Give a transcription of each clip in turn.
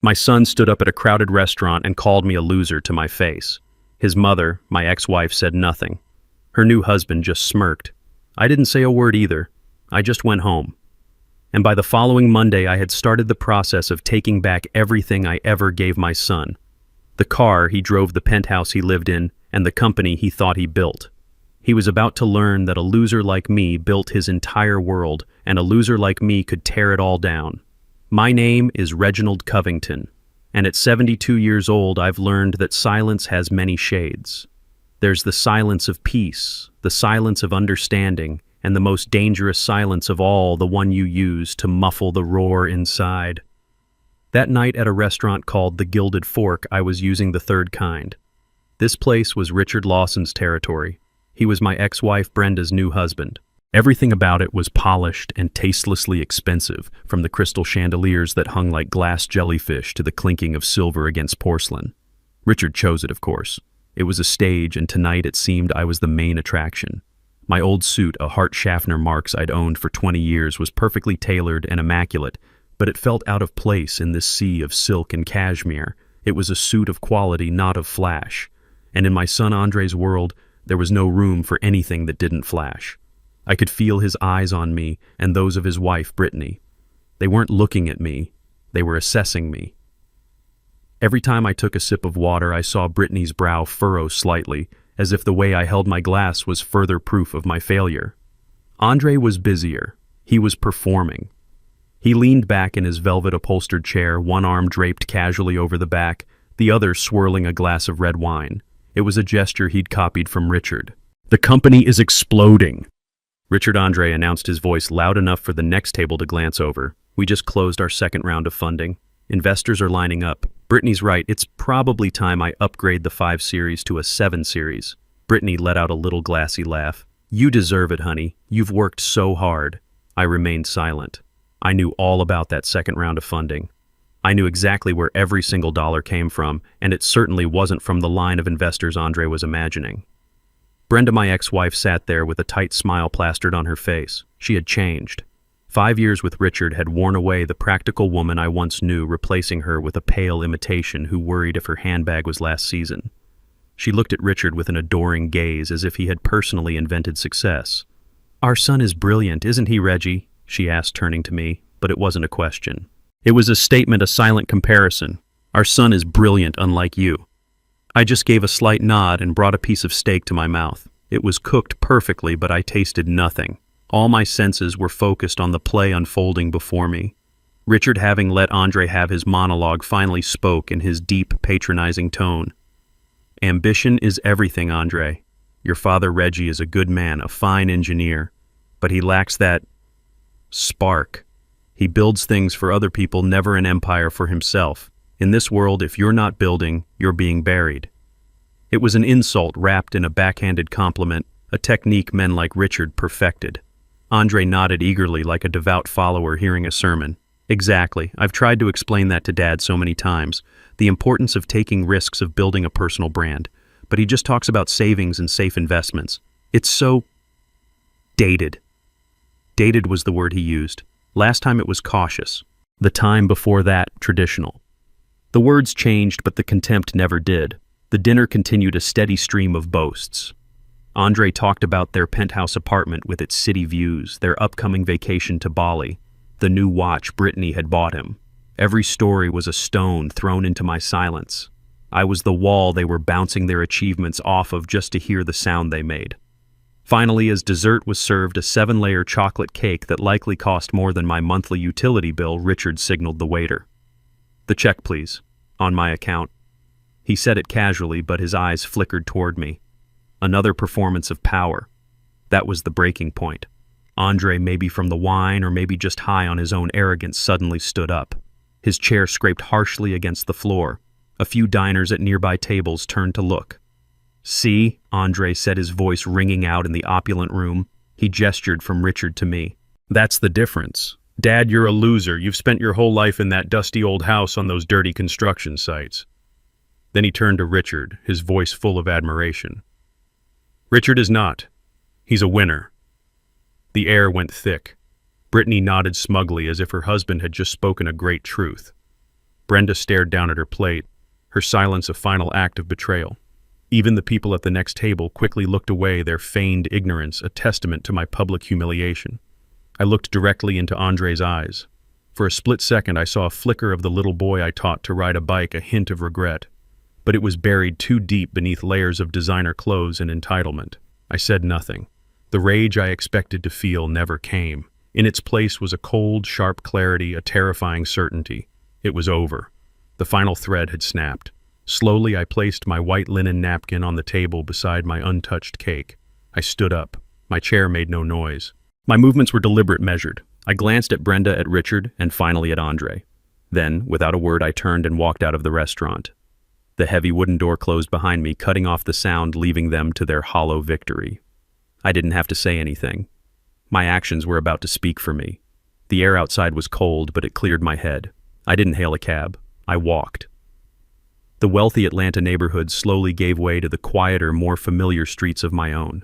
My son stood up at a crowded restaurant and called me a loser to my face. His mother, my ex-wife, said nothing. Her new husband just smirked. I didn't say a word either. I just went home. And by the following Monday, I had started the process of taking back everything I ever gave my son. The car he drove, the penthouse he lived in, and the company he thought he built. He was about to learn that a loser like me built his entire world, and a loser like me could tear it all down. My name is Reginald Covington, and at 72 years old, I've learned that silence has many shades. There's the silence of peace, the silence of understanding, and the most dangerous silence of all, the one you use to muffle the roar inside. That night at a restaurant called the Gilded Fork, I was using the third kind. This place was Richard Lawson's territory. He was my ex-wife Brenda's new husband. Everything about it was polished and tastelessly expensive, from the crystal chandeliers that hung like glass jellyfish to the clinking of silver against porcelain. Richard chose it, of course. It was a stage, and tonight it seemed I was the main attraction. My old suit, a Hart Schaffner Marx I'd owned for 20 years, was perfectly tailored and immaculate, but it felt out of place in this sea of silk and cashmere. It was a suit of quality, not of flash. And in my son Andre's world, there was no room for anything that didn't flash. I could feel his eyes on me and those of his wife, Brittany. They weren't looking at me. They were assessing me. Every time I took a sip of water, I saw Brittany's brow furrow slightly, as if the way I held my glass was further proof of my failure. Andre was busier. He was performing. He leaned back in his velvet-upholstered chair, one arm draped casually over the back, the other swirling a glass of red wine. It was a gesture he'd copied from Richard. "The company is exploding," Richard Andre announced, his voice loud enough for the next table to glance over. "We just closed our second round of funding. Investors are lining up. Brittany's right, it's probably time I upgrade the 5 Series to a 7 Series. Brittany let out a little glassy laugh. "You deserve it, honey. You've worked so hard." I remained silent. I knew all about that second round of funding. I knew exactly where every single dollar came from, and it certainly wasn't from the line of investors Andre was imagining. Brenda, my ex-wife, sat there with a tight smile plastered on her face. She had changed. 5 years with Richard had worn away the practical woman I once knew, replacing her with a pale imitation who worried if her handbag was last season. She looked at Richard with an adoring gaze, as if he had personally invented success. "Our son is brilliant, isn't he, Reggie?" she asked, turning to me, but it wasn't a question. It was a statement, a silent comparison. "Our son is brilliant, unlike you." I just gave a slight nod and brought a piece of steak to my mouth. It was cooked perfectly, but I tasted nothing. All my senses were focused on the play unfolding before me. Richard, having let Andre have his monologue, finally spoke in his deep, patronizing tone. "Ambition is everything, Andre. Your father Reggie is a good man, a fine engineer, but he lacks that spark. He builds things for other people, never an empire for himself. In this world, if you're not building, you're being buried." It was an insult wrapped in a backhanded compliment, a technique men like Richard perfected. Andre nodded eagerly, like a devout follower hearing a sermon. "Exactly. I've tried to explain that to Dad so many times. The importance of taking risks, of building a personal brand. But he just talks about savings and safe investments. It's so dated." Dated was the word he used. Last time it was cautious. The time before that, traditional. The words changed, but the contempt never did. The dinner continued a steady stream of boasts. Andre talked about their penthouse apartment with its city views, their upcoming vacation to Bali, the new watch Brittany had bought him. Every story was a stone thrown into my silence. I was the wall they were bouncing their achievements off of just to hear the sound they made. Finally, as dessert was served, a 7-layer chocolate cake that likely cost more than my monthly utility bill, Richard signaled the waiter. "The check, please. On my account." He said it casually, but his eyes flickered toward me. Another performance of power. That was the breaking point. Andre, maybe from the wine or maybe just high on his own arrogance, suddenly stood up. His chair scraped harshly against the floor. A few diners at nearby tables turned to look. "See?" Andre said, his voice ringing out in the opulent room. He gestured from Richard to me. "That's the difference. Dad, you're a loser. You've spent your whole life in that dusty old house on those dirty construction sites." Then he turned to Richard, his voice full of admiration. "Richard is not. He's a winner." The air went thick. Brittany nodded smugly, as if her husband had just spoken a great truth. Brenda stared down at her plate, her silence a final act of betrayal. Even the people at the next table quickly looked away, their feigned ignorance a testament to my public humiliation. I looked directly into Andre's eyes. For a split second, I saw a flicker of the little boy I taught to ride a bike, a hint of regret. But it was buried too deep beneath layers of designer clothes and entitlement. I said nothing. The rage I expected to feel never came. In its place was a cold, sharp clarity, a terrifying certainty. It was over. The final thread had snapped. Slowly, I placed my white linen napkin on the table beside my untouched cake. I stood up. My chair made no noise. My movements were deliberate, measured. I glanced at Brenda, at Richard, and finally at Andre. Then, without a word, I turned and walked out of the restaurant. The heavy wooden door closed behind me, cutting off the sound, leaving them to their hollow victory. I didn't have to say anything. My actions were about to speak for me. The air outside was cold, but it cleared my head. I didn't hail a cab. I walked. The wealthy Atlanta neighborhood slowly gave way to the quieter, more familiar streets of my own.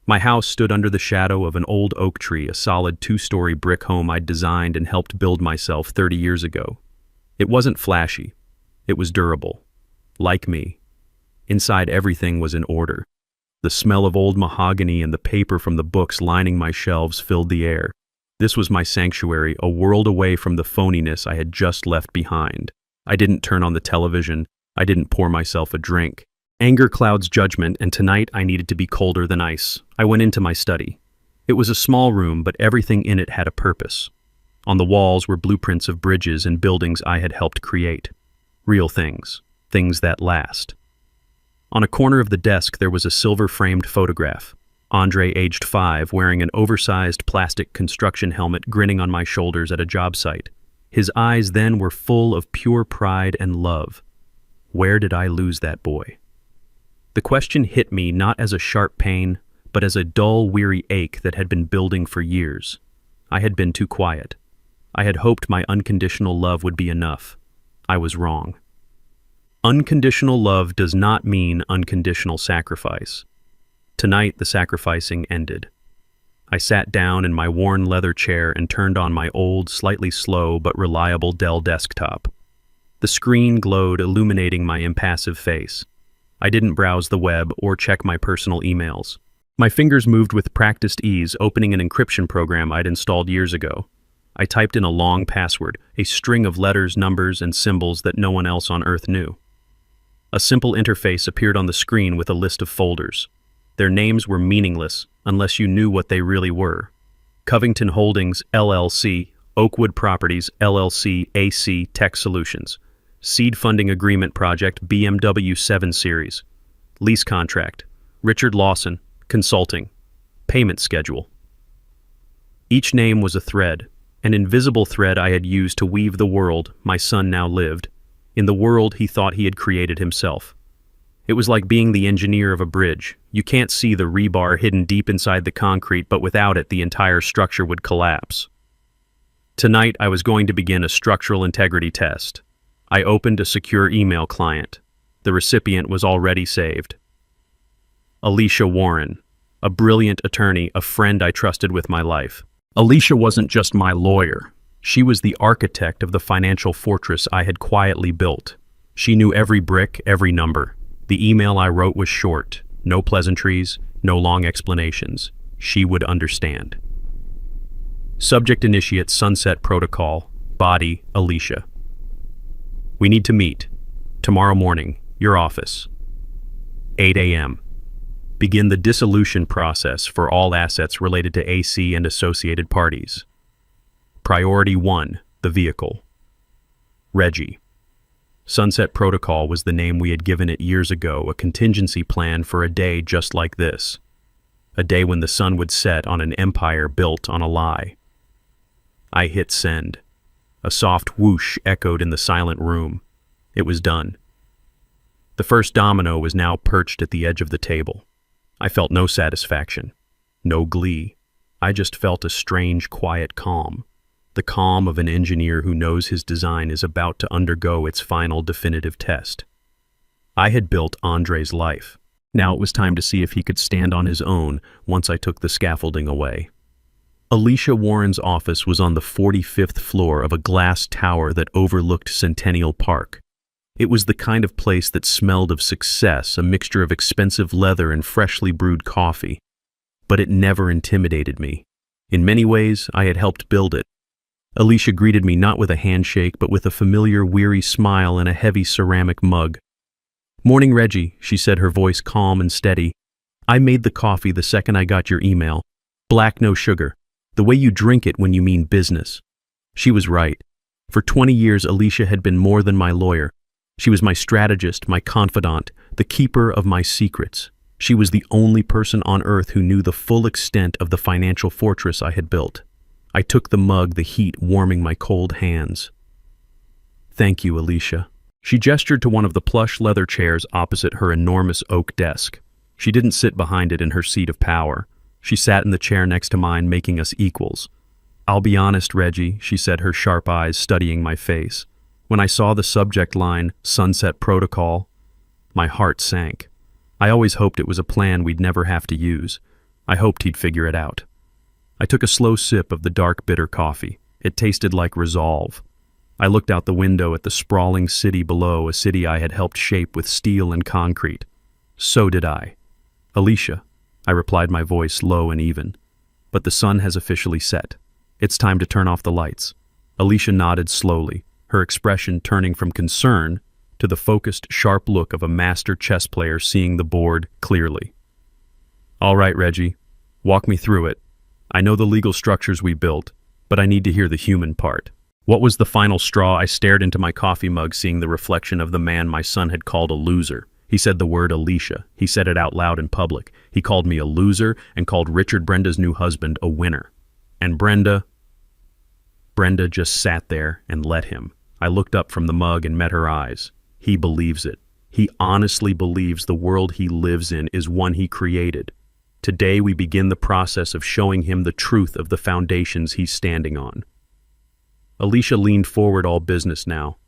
My house stood under the shadow of an old oak tree, a solid 2-story brick home I'd designed and helped build myself 30 years ago. It wasn't flashy. It was durable. Like me. Inside, everything was in order. The smell of old mahogany and the paper from the books lining my shelves filled the air. This was my sanctuary, a world away from the phoniness I had just left behind. I didn't turn on the television. I didn't pour myself a drink. Anger clouds judgment, and tonight I needed to be colder than ice. I went into my study. It was a small room, but everything in it had a purpose. On the walls were blueprints of bridges and buildings I had helped create. Real things. Things that last. On a corner of the desk there was a silver-framed photograph. Andre, aged 5, wearing an oversized plastic construction helmet, grinning on my shoulders at a job site. His eyes then were full of pure pride and love. Where did I lose that boy? The question hit me not as a sharp pain, but as a dull, weary ache that had been building for years. I had been too quiet. I had hoped my unconditional love would be enough. I was wrong. Unconditional love does not mean unconditional sacrifice. Tonight, the sacrificing ended. I sat down in my worn leather chair and turned on my old, slightly slow but reliable Dell desktop. The screen glowed, illuminating my impassive face. I didn't browse the web or check my personal emails. My fingers moved with practiced ease, opening an encryption program I'd installed years ago. I typed in a long password, a string of letters, numbers, and symbols that no one else on Earth knew. A simple interface appeared on the screen with a list of folders. Their names were meaningless unless you knew what they really were. Covington Holdings, LLC, Oakwood Properties, LLC, AC Tech Solutions. Seed Funding Agreement Project, BMW 7 Series. Lease Contract, Richard Lawson, Consulting. Payment Schedule. Each name was a thread, an invisible thread I had used to weave the world my son now lived, in the world he thought he had created himself. It was like being the engineer of a bridge. You can't see the rebar hidden deep inside the concrete, but without it, the entire structure would collapse. Tonight, I was going to begin a structural integrity test. I opened a secure email client. The recipient was already saved. Alicia Warren, a brilliant attorney, a friend I trusted with my life. Alicia wasn't just my lawyer. She was the architect of the financial fortress I had quietly built. She knew every brick, every number. The email I wrote was short. No pleasantries, no long explanations. She would understand. Subject initiate Sunset Protocol. Body Alicia. We need to meet. Tomorrow morning, your office. 8 a.m. Begin the dissolution process for all assets related to AC and associated parties. Priority 1, the vehicle. Reggie. Sunset Protocol was the name we had given it years ago, a contingency plan for a day just like this. A day when the sun would set on an empire built on a lie. I hit send. A soft whoosh echoed in the silent room. It was done. The first domino was now perched at the edge of the table. I felt no satisfaction, no glee. I just felt a strange, quiet calm. The calm of an engineer who knows his design is about to undergo its final definitive test. I had built Andre's life. Now it was time to see if he could stand on his own once I took the scaffolding away. Alicia Warren's office was on the 45th floor of a glass tower that overlooked Centennial Park. It was the kind of place that smelled of success, a mixture of expensive leather and freshly brewed coffee. But it never intimidated me. In many ways, I had helped build it. Alicia greeted me not with a handshake, but with a familiar, weary smile and a heavy ceramic mug. "Morning, Reggie," she said, her voice calm and steady. "I made the coffee the second I got your email. Black, no sugar. The way you drink it when you mean business." She was right. For 20 years, Alicia had been more than my lawyer. She was my strategist, my confidant, the keeper of my secrets. She was the only person on earth who knew the full extent of the financial fortress I had built. I took the mug, the heat warming my cold hands. "Thank you, Alicia." She gestured to one of the plush leather chairs opposite her enormous oak desk. She didn't sit behind it in her seat of power. She sat in the chair next to mine, making us equals. "I'll be honest, Reggie," she said, her sharp eyes studying my face. "When I saw the subject line, Sunset Protocol, my heart sank. I always hoped it was a plan we'd never have to use. I hoped he'd figure it out." I took a slow sip of the dark, bitter coffee. It tasted like resolve. I looked out the window at the sprawling city below, a city I had helped shape with steel and concrete. "So did I." "Alicia," I replied, my voice low and even. "But the sun has officially set. It's time to turn off the lights." Alicia nodded slowly, her expression turning from concern to the focused, sharp look of a master chess player seeing the board clearly. "All right, Reggie, walk me through it. I know the legal structures we built, but I need to hear the human part." What was the final straw? I stared into my coffee mug, seeing the reflection of the man my son had called a loser. He said the word Alicia. He said it out loud in public. He called me a loser and called Richard, Brenda's new husband, a winner. And Brenda just sat there and let him. I looked up from the mug and met her eyes. He believes it. He honestly believes the world he lives in is one he created. Today we begin the process of showing him the truth of the foundations he's standing on. Alicia leaned forward, all business now.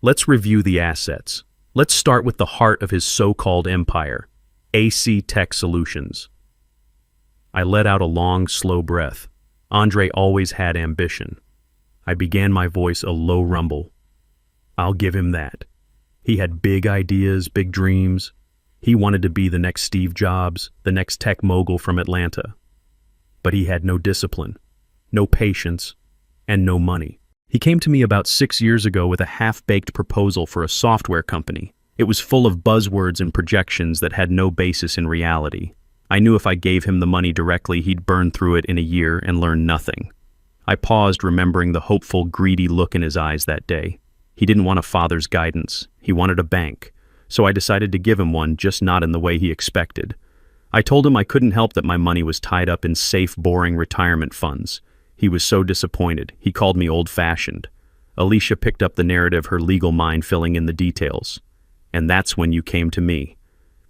"Let's review the assets. Let's start with the heart of his so-called empire, AC Tech Solutions." I let out a long, slow breath. Andre always had ambition. I began, my voice a low rumble. I'll give him that. He had big ideas, big dreams. He wanted to be the next Steve Jobs, the next tech mogul from Atlanta. But he had no discipline, no patience, and no money. He came to me about 6 years ago with a half-baked proposal for a software company. It was full of buzzwords and projections that had no basis in reality. I knew if I gave him the money directly, he'd burn through it in a year and learn nothing. I paused, remembering the hopeful, greedy look in his eyes that day. He didn't want a father's guidance. He wanted a bank. So I decided to give him one, just not in the way he expected. I told him I couldn't help that my money was tied up in safe, boring retirement funds. He was so disappointed. He called me old-fashioned. Alicia picked up the narrative, her legal mind filling in the details. And that's when you came to me.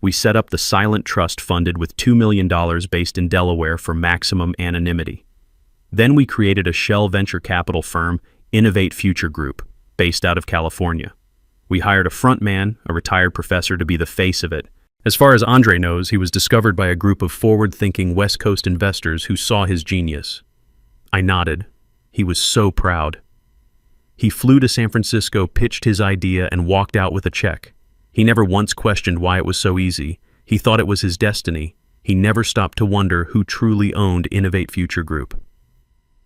We set up the silent trust funded with $2 million based in Delaware for maximum anonymity. Then we created a shell venture capital firm, Innovate Future Group, based out of California. We hired a front man, a retired professor, to be the face of it. As far as Andre knows, he was discovered by a group of forward-thinking West Coast investors who saw his genius. I nodded. He was so proud. He flew to San Francisco, pitched his idea, and walked out with a check. He never once questioned why it was so easy. He thought it was his destiny. He never stopped to wonder who truly owned Innovate Future Group.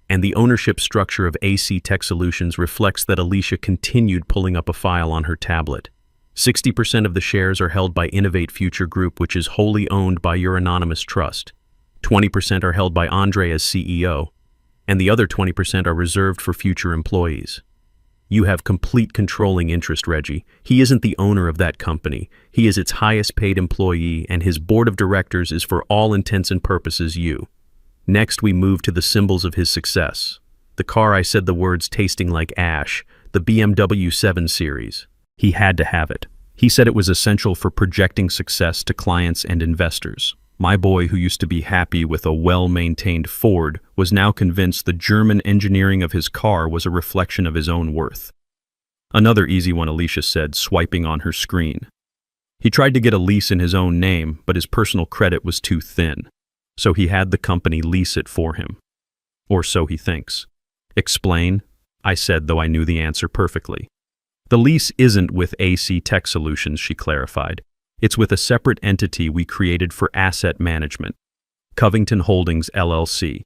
And the ownership structure of AC Tech Solutions reflects that Alicia continued pulling up a file on her tablet. 60% of the shares are held by Innovate Future Group, which is wholly owned by your anonymous trust. 20% are held by Andre as CEO, and the other 20% are reserved for future employees. You have complete controlling interest, Reggie. He isn't the owner of that company. He is its highest paid employee, and his board of directors is for all intents and purposes you. Next, we move to the symbols of his success. The car, I said the words tasting like ash, the BMW 7 Series. He had to have it. He said it was essential for projecting success to clients and investors. My boy, who used to be happy with a well-maintained Ford, was now convinced the German engineering of his car was a reflection of his own worth. Another easy one, Alicia said, swiping on her screen. He tried to get a lease in his own name, but his personal credit was too thin, so he had the company lease it for him. Or so he thinks. Explain, I said, though I knew the answer perfectly. The lease isn't with AC Tech Solutions, she clarified. It's with a separate entity we created for asset management, Covington Holdings LLC.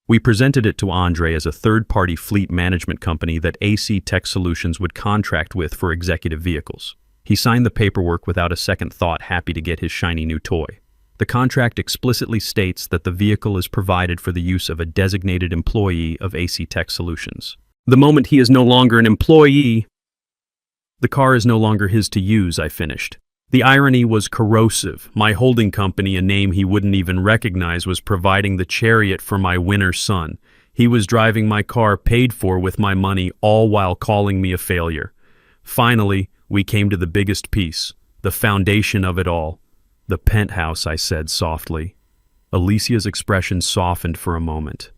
We presented it to Andre as a third-party fleet management company that AC Tech Solutions would contract with for executive vehicles. He signed the paperwork without a second thought, happy to get his shiny new toy. The contract explicitly states that the vehicle is provided for the use of a designated employee of AC Tech Solutions. The moment he is no longer an employee, the car is no longer his to use, I finished. The irony was corrosive. My holding company, a name he wouldn't even recognize, was providing the chariot for my winner son. He was driving my car paid for with my money, all while calling me a failure. Finally, we came to the biggest piece, the foundation of it all. The penthouse, I said softly. Alicia's expression softened for a moment.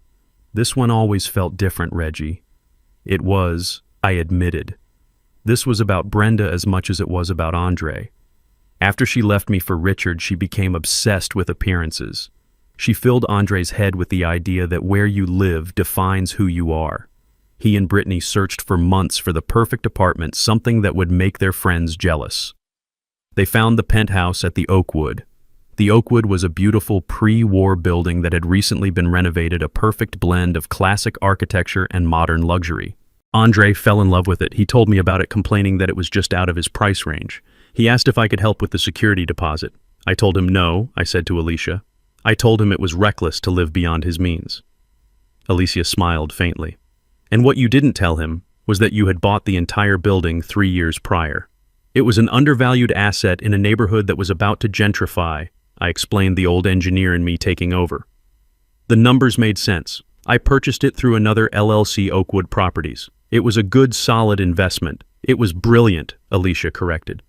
This one always felt different, Reggie. It was, I admitted. This was about Brenda as much as it was about Andre. After she left me for Richard, she became obsessed with appearances. She filled Andre's head with the idea that where you live defines who you are. He and Brittany searched for months for the perfect apartment, something that would make their friends jealous. They found the penthouse at the Oakwood. The Oakwood was a beautiful pre-war building that had recently been renovated, a perfect blend of classic architecture and modern luxury. Andre fell in love with it. He told me about it, complaining that it was just out of his price range. He asked if I could help with the security deposit. I told him no, I said to Alicia. I told him it was reckless to live beyond his means. Alicia smiled faintly. And what you didn't tell him was that you had bought the entire building 3 years prior. It was an undervalued asset in a neighborhood that was about to gentrify, I explained, the old engineer in me taking over. The numbers made sense. I purchased it through another LLC, Oakwood Properties. It was a good, solid investment. It was brilliant, Alicia corrected.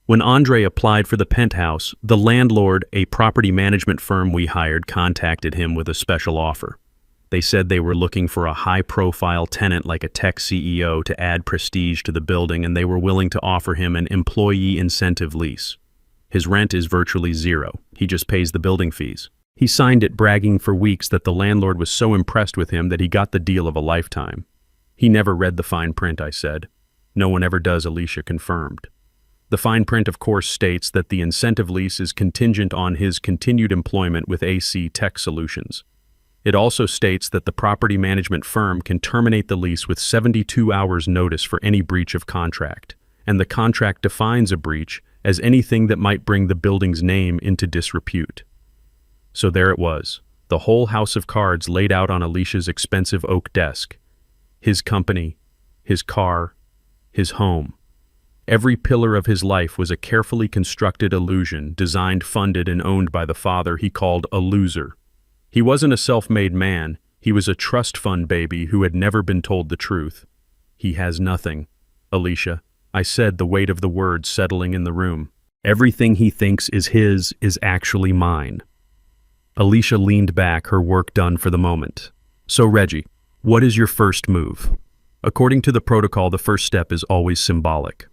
When Andre applied for the penthouse, the landlord, a property management firm we hired, contacted him with a special offer. They said they were looking for a high-profile tenant like a tech CEO to add prestige to the building, and they were willing to offer him an employee incentive lease. His rent is virtually zero. He just pays the building fees. He signed it, bragging for weeks that the landlord was so impressed with him that he got the deal of a lifetime. He never read the fine print, I said. No one ever does, Alicia confirmed. The fine print, of course, states that the incentive lease is contingent on his continued employment with AC Tech Solutions. It also states that the property management firm can terminate the lease with 72 hours notice for any breach of contract, and the contract defines a breach as anything that might bring the building's name into disrepute. So there it was, the whole house of cards laid out on Alicia's expensive oak desk. His company, his car, his home. Every pillar of his life was a carefully constructed illusion, designed, funded, and owned by the father he called a loser. He wasn't a self-made man. He was a trust fund baby who had never been told the truth. He has nothing, Alicia, I said, the weight of the words settling in the room. Everything he thinks is his is actually mine. Alicia leaned back, her work done for the moment. So, Reggie, what is your first move? According to the protocol, the first step is always symbolic.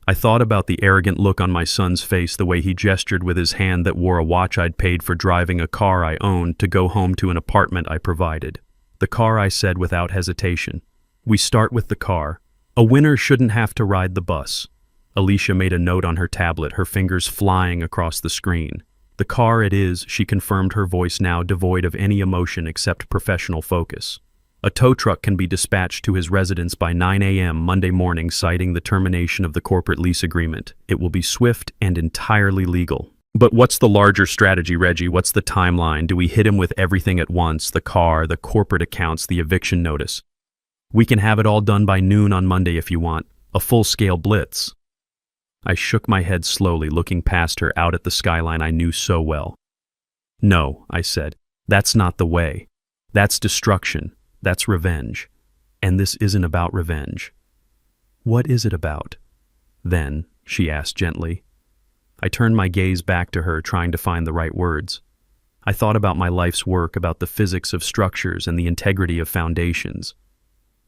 I thought about the arrogant look on my son's face, the way he gestured with his hand that wore a watch I'd paid for, driving a car I owned to go home to an apartment I provided. The car, I said without hesitation. We start with the car. A winner shouldn't have to ride the bus. Alicia made a note on her tablet, her fingers flying across the screen. The car it is, she confirmed, her voice now devoid of any emotion except professional focus. A tow truck can be dispatched to his residence by 9 a.m. Monday morning, citing the termination of the corporate lease agreement. It will be swift and entirely legal. But what's the larger strategy, Reggie? What's the timeline? Do we hit him with everything at once? The car, the corporate accounts, the eviction notice? We can have it all done by noon on Monday if you want. A full-scale blitz. I shook my head slowly, looking past her out at the skyline I knew so well. No, I said. That's not the way. That's destruction. That's revenge. And this isn't about revenge. What is it about? Then, she asked gently. I turned my gaze back to her, trying to find the right words. I thought about my life's work, about the physics of structures and the integrity of foundations.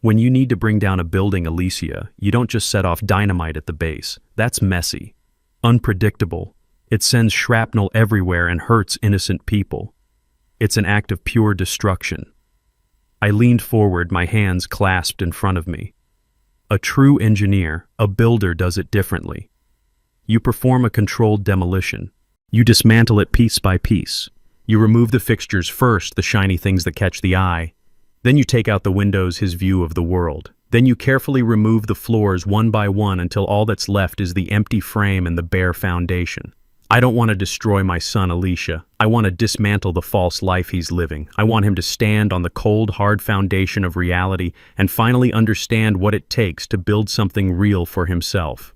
When you need to bring down a building, Alicia, you don't just set off dynamite at the base. That's messy, unpredictable. It sends shrapnel everywhere and hurts innocent people. It's an act of pure destruction. I leaned forward, my hands clasped in front of me. A true engineer, a builder, does it differently. You perform a controlled demolition. You dismantle it piece by piece. You remove the fixtures first, the shiny things that catch the eye. Then you take out the windows, his view of the world. Then you carefully remove the floors one by one until all that's left is the empty frame and the bare foundation. I don't want to destroy my son, Alicia. I want to dismantle the false life he's living. I want him to stand on the cold, hard foundation of reality and finally understand what it takes to build something real for himself.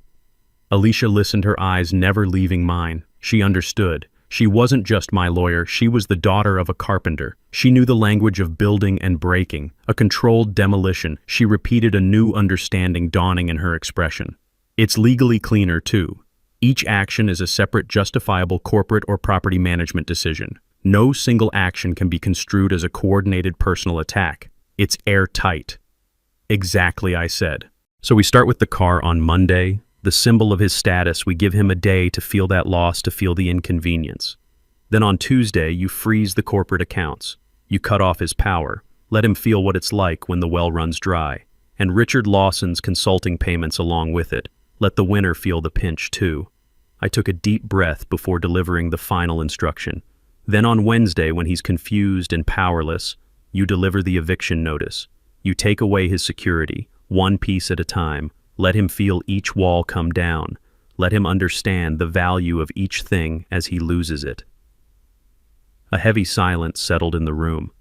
Alicia listened, her eyes never leaving mine. She understood. She wasn't just my lawyer, she was the daughter of a carpenter. She knew the language of building and breaking, a controlled demolition. She repeated, a new understanding dawning in her expression. It's legally cleaner, too. Each action is a separate, justifiable corporate or property management decision. No single action can be construed as a coordinated personal attack. It's airtight. Exactly, I said. So we start with the car on Monday. The symbol of his status, we give him a day to feel that loss, to feel the inconvenience. Then on Tuesday, you freeze the corporate accounts. You cut off his power. Let him feel what it's like when the well runs dry. And Richard Lawson's consulting payments along with it. Let the winner feel the pinch too. I took a deep breath before delivering the final instruction. Then on Wednesday, when he's confused and powerless, you deliver the eviction notice. You take away his security, one piece at a time. Let him feel each wall come down. Let him understand the value of each thing as he loses it. A heavy silence settled in the room.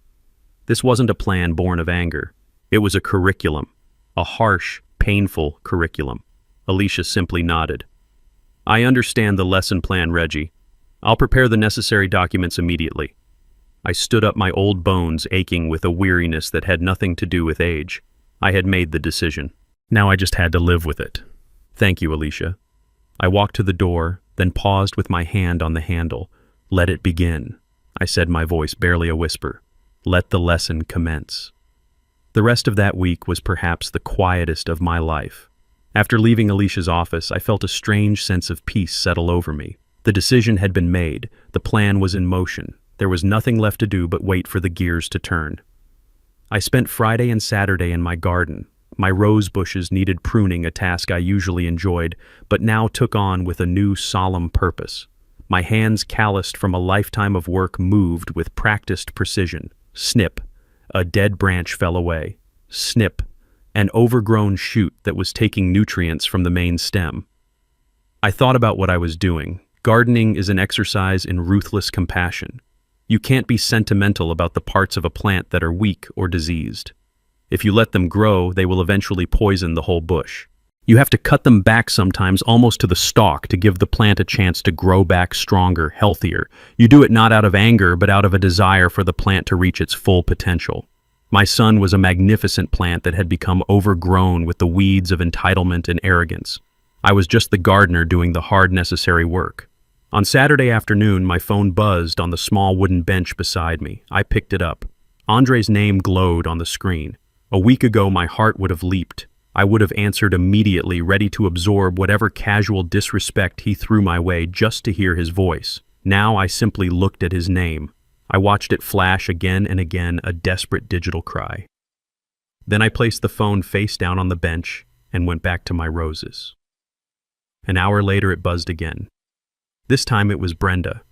This wasn't a plan born of anger. It was a curriculum, a harsh, painful curriculum. Alicia simply nodded. I understand the lesson plan, Reggie. I'll prepare the necessary documents immediately. I stood up, my old bones aching with a weariness that had nothing to do with age. I had made the decision. Now I just had to live with it. Thank you, Alicia. I walked to the door, then paused with my hand on the handle. Let it begin, I said, my voice barely a whisper. Let the lesson commence. The rest of that week was perhaps the quietest of my life. After leaving Alicia's office, I felt a strange sense of peace settle over me. The decision had been made. The plan was in motion. There was nothing left to do but wait for the gears to turn. I spent Friday and Saturday in my garden. My rose bushes needed pruning, a task I usually enjoyed, but now took on with a new solemn purpose. My hands, calloused from a lifetime of work, moved with practiced precision. Snip, a dead branch fell away. Snip, an overgrown shoot that was taking nutrients from the main stem. I thought about what I was doing. Gardening is an exercise in ruthless compassion. You can't be sentimental about the parts of a plant that are weak or diseased. If you let them grow, they will eventually poison the whole bush. You have to cut them back sometimes almost to the stalk to give the plant a chance to grow back stronger, healthier. You do it not out of anger, but out of a desire for the plant to reach its full potential. My son was a magnificent plant that had become overgrown with the weeds of entitlement and arrogance. I was just the gardener doing the hard, necessary work. On Saturday afternoon, my phone buzzed on the small wooden bench beside me. I picked it up. Andre's name glowed on the screen. A week ago, my heart would have leaped. I would have answered immediately, ready to absorb whatever casual disrespect he threw my way just to hear his voice. Now I simply looked at his name. I watched it flash again and again, a desperate digital cry. Then I placed the phone face down on the bench and went back to my roses. An hour later, it buzzed again. This time it was Brenda.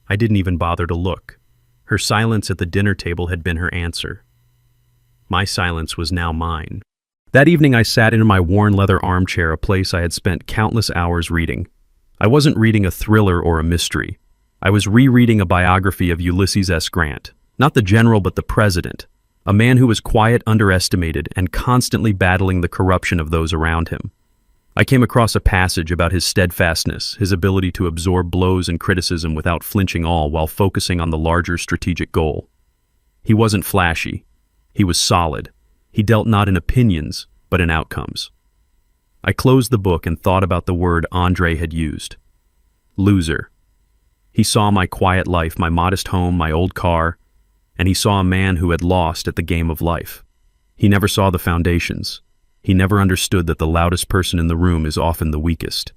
I didn't even bother to look. Her silence at the dinner table had been her answer. My silence was now mine. That evening I sat in my worn leather armchair, a place I had spent countless hours reading. I wasn't reading a thriller or a mystery. I was rereading a biography of Ulysses S. Grant, not the general but the president, a man who was quiet, underestimated, and constantly battling the corruption of those around him. I came across a passage about his steadfastness, his ability to absorb blows and criticism without flinching all while focusing on the larger strategic goal. He wasn't flashy. He was solid. He dealt not in opinions, but in outcomes. I closed the book and thought about the word Andre had used. Loser. He saw my quiet life, my modest home, my old car, and he saw a man who had lost at the game of life. He never saw the foundations. He never understood that the loudest person in the room is often the weakest.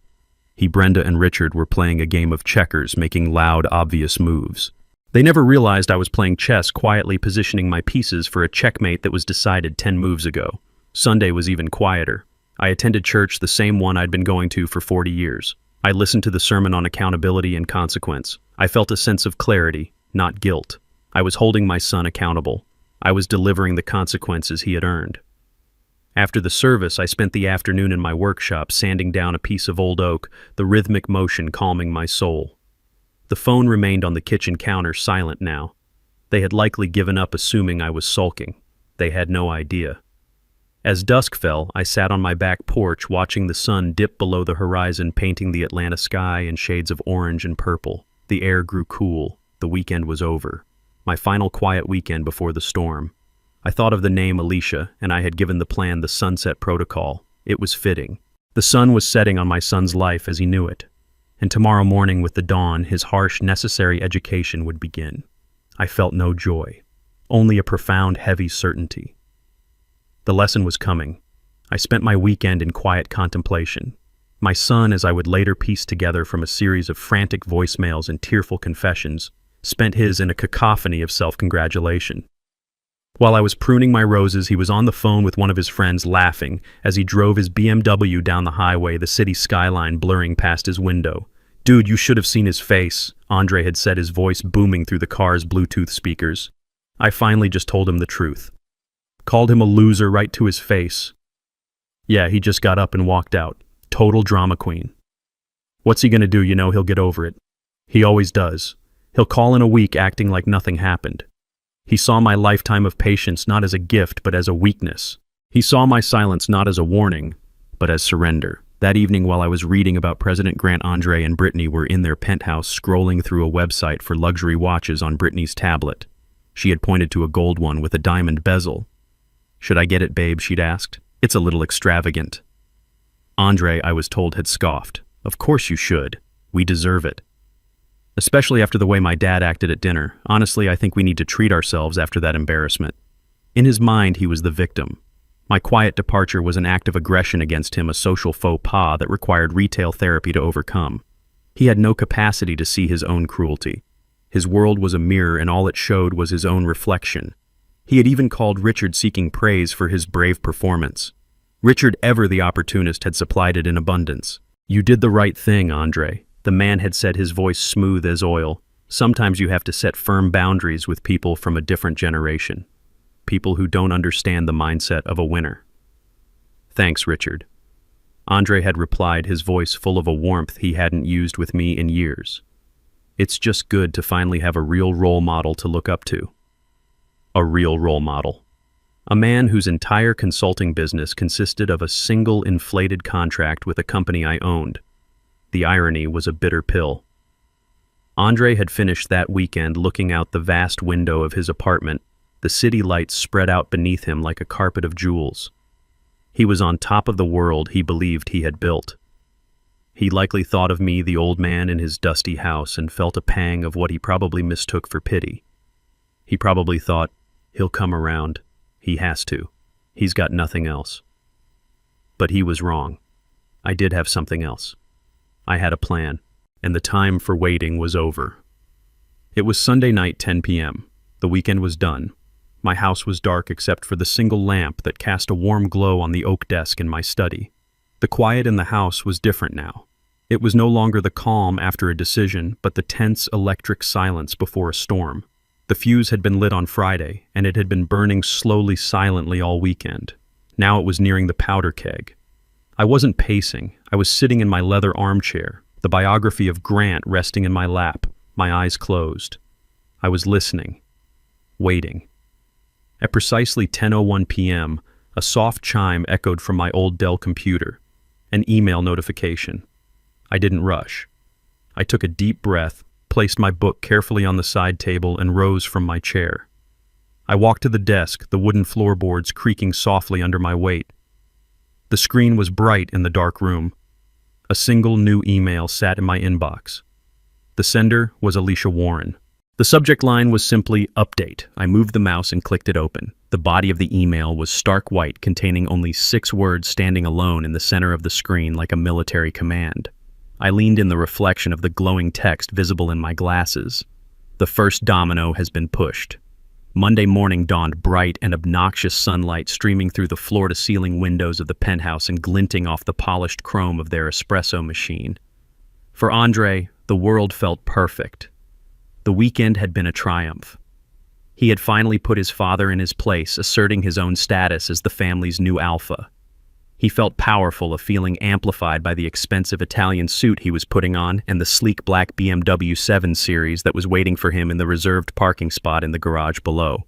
He, Brenda, and Richard were playing a game of checkers, making loud, obvious moves. They never realized I was playing chess, quietly positioning my pieces for a checkmate that was decided 10 moves ago. Sunday was even quieter. I attended church, the same one I'd been going to for 40 years. I listened to the sermon on accountability and consequence. I felt a sense of clarity, not guilt. I was holding my son accountable. I was delivering the consequences he had earned. After the service, I spent the afternoon in my workshop sanding down a piece of old oak, the rhythmic motion calming my soul. The phone remained on the kitchen counter, silent now. They had likely given up, assuming I was sulking. They had no idea. As dusk fell, I sat on my back porch watching the sun dip below the horizon, painting the Atlanta sky in shades of orange and purple. The air grew cool. The weekend was over. My final quiet weekend before the storm. I thought of the name Alicia, and I had given the plan the Sunset Protocol. It was fitting. The sun was setting on my son's life as he knew it. And tomorrow morning with the dawn, his harsh, necessary education would begin. I felt no joy, only a profound, heavy certainty. The lesson was coming. I spent my weekend in quiet contemplation. My son, as I would later piece together from a series of frantic voicemails and tearful confessions, spent his in a cacophony of self-congratulation. While I was pruning my roses, he was on the phone with one of his friends, laughing as he drove his BMW down the highway, the city skyline blurring past his window. "Dude, you should have seen his face," Andre had said, his voice booming through the car's Bluetooth speakers. I finally just told him the truth. Called him a loser right to his face. Yeah, he just got up and walked out. Total drama queen. What's he gonna do? You know, he'll get over it. He always does. He'll call in a week acting like nothing happened. He saw my lifetime of patience not as a gift, but as a weakness. He saw my silence not as a warning, but as surrender. That evening, while I was reading about President Grant, Andre and Brittany were in their penthouse scrolling through a website for luxury watches on Brittany's tablet. She had pointed to a gold one with a diamond bezel. "Should I get it, babe?" she'd asked. "It's a little extravagant." Andre, I was told, had scoffed. "Of course you should. We deserve it." Especially after the way my dad acted at dinner. Honestly, I think we need to treat ourselves after that embarrassment. In his mind, he was the victim. My quiet departure was an act of aggression against him, a social faux pas that required retail therapy to overcome. He had no capacity to see his own cruelty. His world was a mirror, and all it showed was his own reflection. He had even called Richard, seeking praise for his brave performance. Richard, ever the opportunist, had supplied it in abundance. "You did the right thing, Andre," the man had said, his voice smooth as oil. "Sometimes you have to set firm boundaries with people from a different generation. People who don't understand the mindset of a winner." "Thanks, Richard." Andre had replied, his voice full of a warmth he hadn't used with me in years. "It's just good to finally have a real role model to look up to." A real role model. A man whose entire consulting business consisted of a single inflated contract with a company I owned. The irony was a bitter pill. Andre had finished that weekend looking out the vast window of his apartment, the city lights spread out beneath him like a carpet of jewels. He was on top of the world he believed he had built. He likely thought of me, the old man in his dusty house, and felt a pang of what he probably mistook for pity. He probably thought, "He'll come around. He has to. He's got nothing else." But he was wrong. I did have something else. I had a plan, and the time for waiting was over. It was Sunday night, 10 p.m. The weekend was done. My house was dark except for the single lamp that cast a warm glow on the oak desk in my study. The quiet in the house was different now. It was no longer the calm after a decision, but the tense electric silence before a storm. The fuse had been lit on Friday, and it had been burning slowly, silently all weekend. Now it was nearing the powder keg. I wasn't pacing. I was sitting in my leather armchair, the biography of Grant resting in my lap, my eyes closed. I was listening, waiting. At precisely 10:01 p.m., a soft chime echoed from my old Dell computer, an email notification. I didn't rush. I took a deep breath, placed my book carefully on the side table, and rose from my chair. I walked to the desk, the wooden floorboards creaking softly under my weight. The screen was bright in the dark room. A single new email sat in my inbox. The sender was Alicia Warren. The subject line was simply "Update." I moved the mouse and clicked it open. The body of the email was stark white, containing only 6 words standing alone in the center of the screen like a military command. I leaned in the reflection of the glowing text visible in my glasses. The first domino has been pushed. Monday morning dawned bright and obnoxious sunlight streaming through the floor-to-ceiling windows of the penthouse and glinting off the polished chrome of their espresso machine. For Andre, the world felt perfect. The weekend had been a triumph. He had finally put his father in his place, asserting his own status as the family's new alpha. He felt powerful, a feeling amplified by the expensive Italian suit he was putting on and the sleek black BMW 7 Series that was waiting for him in the reserved parking spot in the garage below.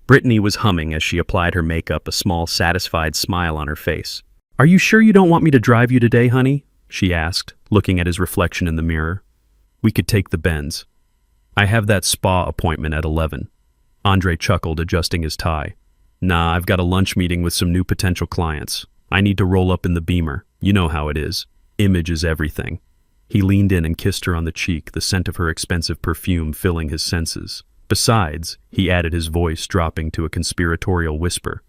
Brittany was humming as she applied her makeup, a small, satisfied smile on her face. "Are you sure you don't want me to drive you today, honey?" she asked, looking at his reflection in the mirror. "We could take the Benz. I have that spa appointment at 11. Andre chuckled, adjusting his tie. "Nah, I've got a lunch meeting with some new potential clients. I need to roll up in the Beamer. You know how it is. Image is everything." He leaned in and kissed her on the cheek, the scent of her expensive perfume filling his senses. "Besides," he added, his voice dropping to a conspiratorial whisper,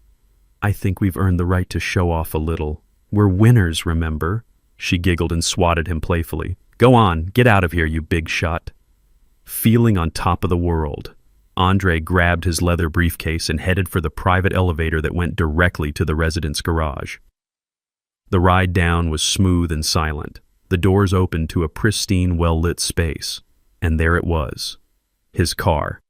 "I think we've earned the right to show off a little. We're winners, remember?" She giggled and swatted him playfully. "Go on, get out of here, you big shot." Feeling on top of the world, Andre grabbed his leather briefcase and headed for the private elevator that went directly to the residence garage. The ride down was smooth and silent. The doors opened to a pristine, well-lit space. And there it was. His car.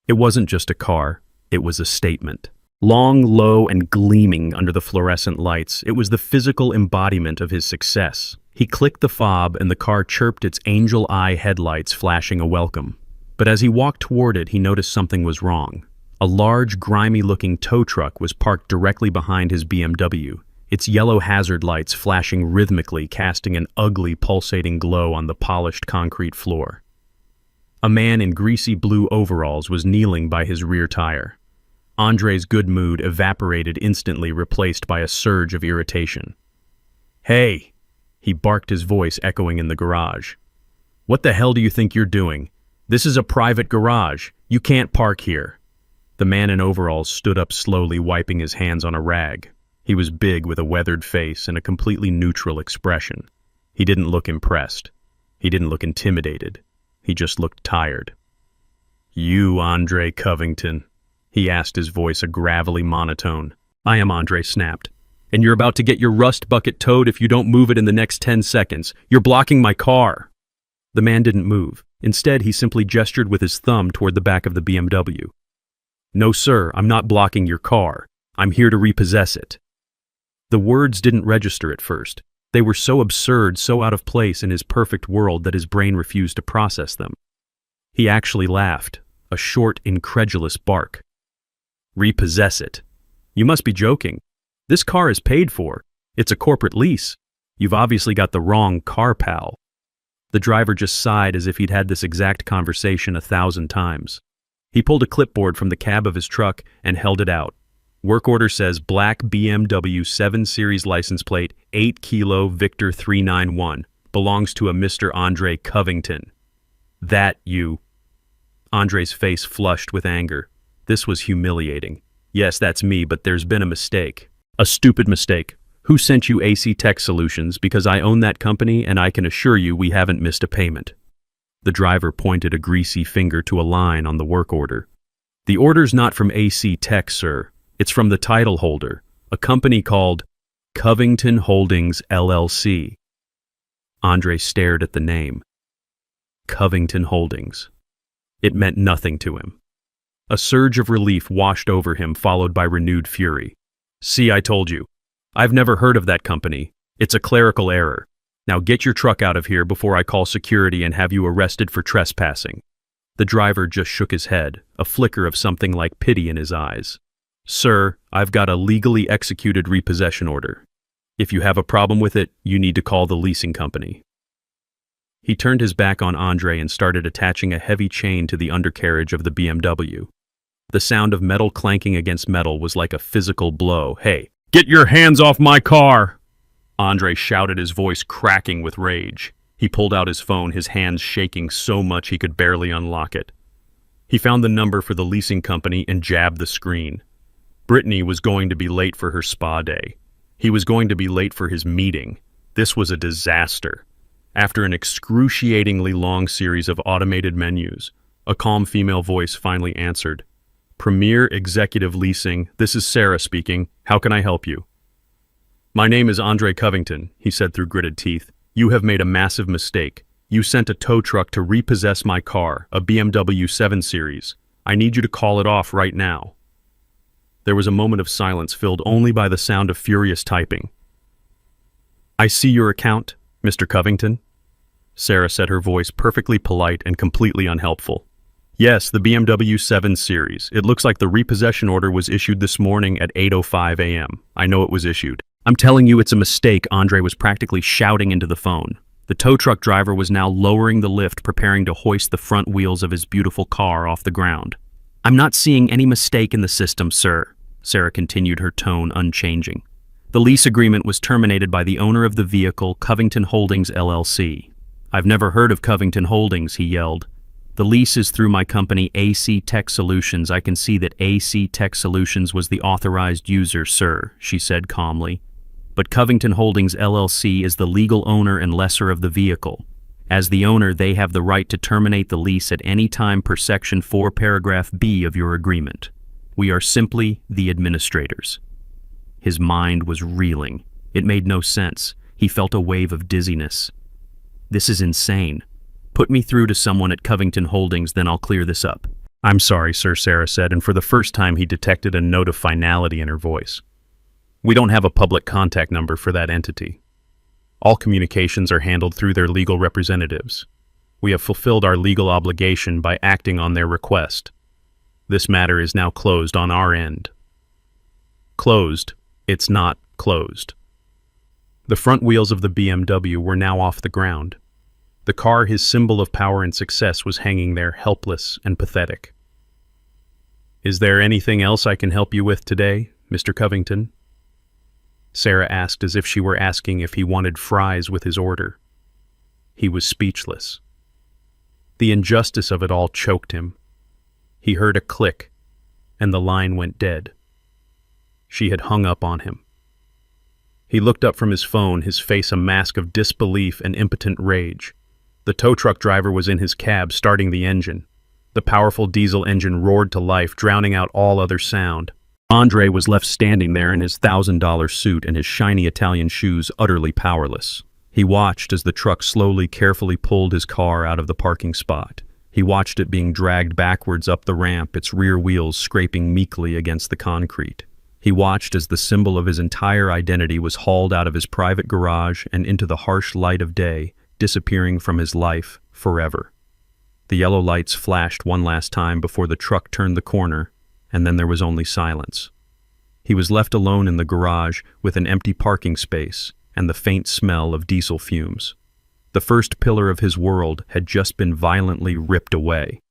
It wasn't just a car, it was a statement. Long, low, and gleaming under the fluorescent lights, it was the physical embodiment of his success. He clicked the fob and the car chirped, its angel eye headlights flashing a welcome. But as he walked toward it, he noticed something was wrong. A large, grimy-looking tow truck was parked directly behind his BMW, its yellow hazard lights flashing rhythmically, casting an ugly, pulsating glow on the polished concrete floor. A man in greasy blue overalls was kneeling by his rear tire. Andre's good mood evaporated instantly, replaced by a surge of irritation. "Hey!" he barked, his voice echoing in the garage. "What the hell do you think you're doing? This is a private garage. You can't park here." The man in overalls stood up slowly, wiping his hands on a rag. He was big, with a weathered face and a completely neutral expression. He didn't look impressed. He didn't look intimidated. He just looked tired. "You, Andre Covington?" he asked, his voice a gravelly monotone. "I am," Andre snapped. "And you're about to get your rust bucket towed if you don't move it in the next 10 seconds. You're blocking my car." The man didn't move. Instead, he simply gestured with his thumb toward the back of the BMW. "No, sir, I'm not blocking your car. I'm here to repossess it." The words didn't register at first. They were so absurd, so out of place in his perfect world that his brain refused to process them. He actually laughed, a short, incredulous bark. "Repossess it? You must be joking. This car is paid for. It's a corporate lease. You've obviously got the wrong car, pal." The driver just sighed as if he'd had this exact conversation 1,000 times. He pulled a clipboard from the cab of his truck and held it out. Work order says black BMW 7 Series license plate, 8 Kilo Victor 391. Belongs to a Mr. Andre Covington. "That you..." Andre's face flushed with anger. This was humiliating. "Yes, that's me, but there's been a mistake. A stupid mistake. Who sent you AC Tech Solutions? Because I own that company and I can assure you we haven't missed a payment." The driver pointed a greasy finger to a line on the work order. "The order's not from AC Tech, sir. It's from the title holder, a company called Covington Holdings, LLC. Andre stared at the name. Covington Holdings. It meant nothing to him. A surge of relief washed over him, followed by renewed fury. "See, I told you. I've never heard of that company. It's a clerical error. Now get your truck out of here before I call security and have you arrested for trespassing." The driver just shook his head, a flicker of something like pity in his eyes. "Sir, I've got a legally executed repossession order. If you have a problem with it, you need to call the leasing company." He turned his back on Andre and started attaching a heavy chain to the undercarriage of the BMW. The sound of metal clanking against metal was like a physical blow. "Hey, get your hands off my car!" Andre shouted, his voice cracking with rage. He pulled out his phone, his hands shaking so much he could barely unlock it. He found the number for the leasing company and jabbed the screen. Brittany was going to be late for her spa day. He was going to be late for his meeting. This was a disaster. After an excruciatingly long series of automated menus, A calm female voice finally answered. Premier Executive Leasing, this is Sarah speaking. How can I help you? My name is Andre Covington, he said through gritted teeth. You have made a massive mistake. You sent a tow truck to repossess my car, a BMW 7 Series. I need you to call it off right now. There was a moment of silence filled only by the sound of furious typing. I see your account, Mr. Covington, Sarah said, her voice perfectly polite and completely unhelpful. Yes, the BMW 7 Series. It looks like the repossession order was issued this morning at 8:05 a.m. I know it was issued. I'm telling you it's a mistake, Andre was practically shouting into the phone. The tow truck driver was now lowering the lift, preparing to hoist the front wheels of his beautiful car off the ground. I'm not seeing any mistake in the system, sir, Sarah continued, her tone unchanging. The lease agreement was terminated by the owner of the vehicle, Covington Holdings, LLC. I've never heard of Covington Holdings, he yelled. The lease is through my company, AC Tech Solutions. I can see that AC Tech Solutions was the authorized user, sir, she said calmly. But Covington Holdings, LLC is the legal owner and lessor of the vehicle. As the owner, they have the right to terminate the lease at any time per Section 4, Paragraph B of your agreement. We are simply the administrators. His mind was reeling. It made no sense. He felt a wave of dizziness. This is insane. Put me through to someone at Covington Holdings, then I'll clear this up. I'm sorry, sir, Sarah said, and for the first time he detected a note of finality in her voice. We don't have a public contact number for that entity. All communications are handled through their legal representatives. We have fulfilled our legal obligation by acting on their request. This matter is now closed on our end. Closed. It's not closed. The front wheels of the BMW were now off the ground. The car, his symbol of power and success, was hanging there, helpless and pathetic. Is there anything else I can help you with today, Mr. Covington? Sarah asked, as if she were asking if he wanted fries with his order. He was speechless. The injustice of it all choked him. He heard a click, and the line went dead. She had hung up on him. He looked up from his phone, his face a mask of disbelief and impotent rage. The tow truck driver was in his cab, starting the engine. The powerful diesel engine roared to life, drowning out all other sound. Andre was left standing there in his $1,000 suit and his shiny Italian shoes, utterly powerless. He watched as the truck slowly, carefully pulled his car out of the parking spot. He watched it being dragged backwards up the ramp, its rear wheels scraping meekly against the concrete. He watched as the symbol of his entire identity was hauled out of his private garage and into the harsh light of day, disappearing from his life forever. The yellow lights flashed one last time before the truck turned the corner, and then there was only silence. He was left alone in the garage with an empty parking space and the faint smell of diesel fumes. The first pillar of his world had just been violently ripped away.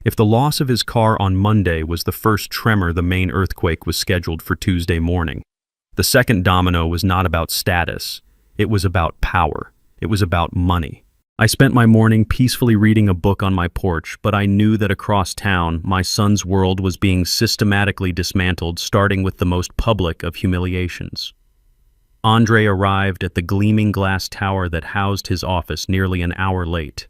If the loss of his car on Monday was the first tremor, the main earthquake was scheduled for Tuesday morning. The second domino was not about status. It was about power. It was about money. I spent my morning peacefully reading a book on my porch, but I knew that across town, my son's world was being systematically dismantled, starting with the most public of humiliations. Andre arrived at the gleaming glass tower that housed his office nearly an hour late.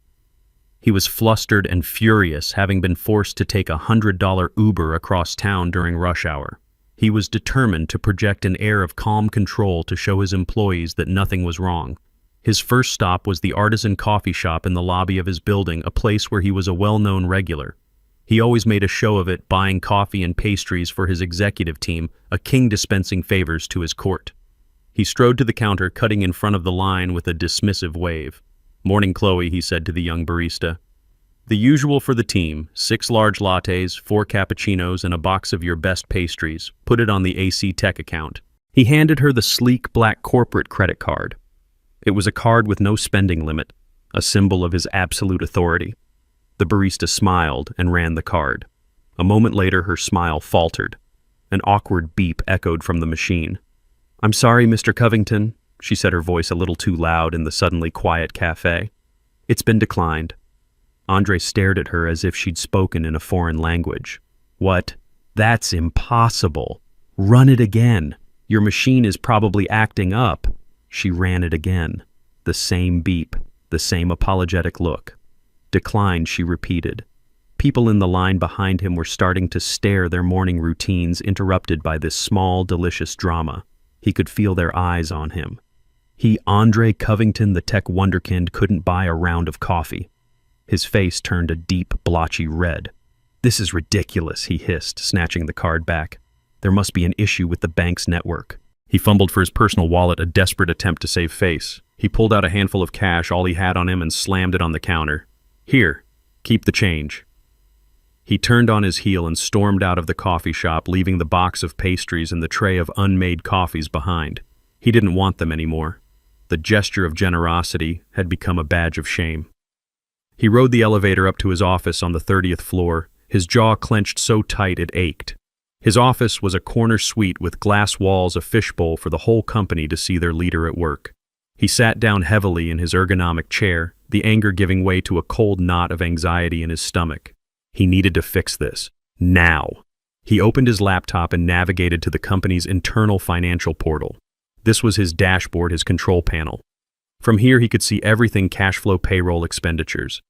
He was flustered and furious, having been forced to take a $100 Uber across town during rush hour. He was determined to project an air of calm control to show his employees that nothing was wrong. His first stop was the artisan coffee shop in the lobby of his building, a place where he was a well-known regular. He always made a show of it, buying coffee and pastries for his executive team, a king dispensing favors to his court. He strode to the counter, cutting in front of the line with a dismissive wave. "Morning, Chloe," he said to the young barista. "The usual for the team, 6 large lattes, 4 cappuccinos, and a box of your best pastries. Put it on the AC Tech account." He handed her the sleek black corporate credit card. It was a card with no spending limit, a symbol of his absolute authority. The barista smiled and ran the card. A moment later, her smile faltered. An awkward beep echoed from the machine. "I'm sorry, Mr. Covington," she said, her voice a little too loud in the suddenly quiet cafe. "It's been declined." Andre stared at her as if she'd spoken in a foreign language. "What? That's impossible. Run it again. Your machine is probably acting up." She ran it again. The same beep, the same apologetic look. "Declined," she repeated. People in the line behind him were starting to stare, their morning routines interrupted by this small, delicious drama. He could feel their eyes on him. He, Andre Covington, the tech wonderkind, couldn't buy a round of coffee. His face turned a deep, blotchy red. "This is ridiculous," he hissed, snatching the card back. "There must be an issue with the bank's network." He fumbled for his personal wallet, a desperate attempt to save face. He pulled out a handful of cash, all he had on him, and slammed it on the counter. "Here, keep the change." He turned on his heel and stormed out of the coffee shop, leaving the box of pastries and the tray of unmade coffees behind. He didn't want them anymore. The gesture of generosity had become a badge of shame. He rode the elevator up to his office on the 30th floor, his jaw clenched so tight it ached. His office was a corner suite with glass walls, a fishbowl for the whole company to see their leader at work. He sat down heavily in his ergonomic chair, the anger giving way to a cold knot of anxiety in his stomach. He needed to fix this. Now. He opened his laptop and navigated to the company's internal financial portal. This was his dashboard, his control panel. From here he could see everything: cash flow, payroll, expenditures.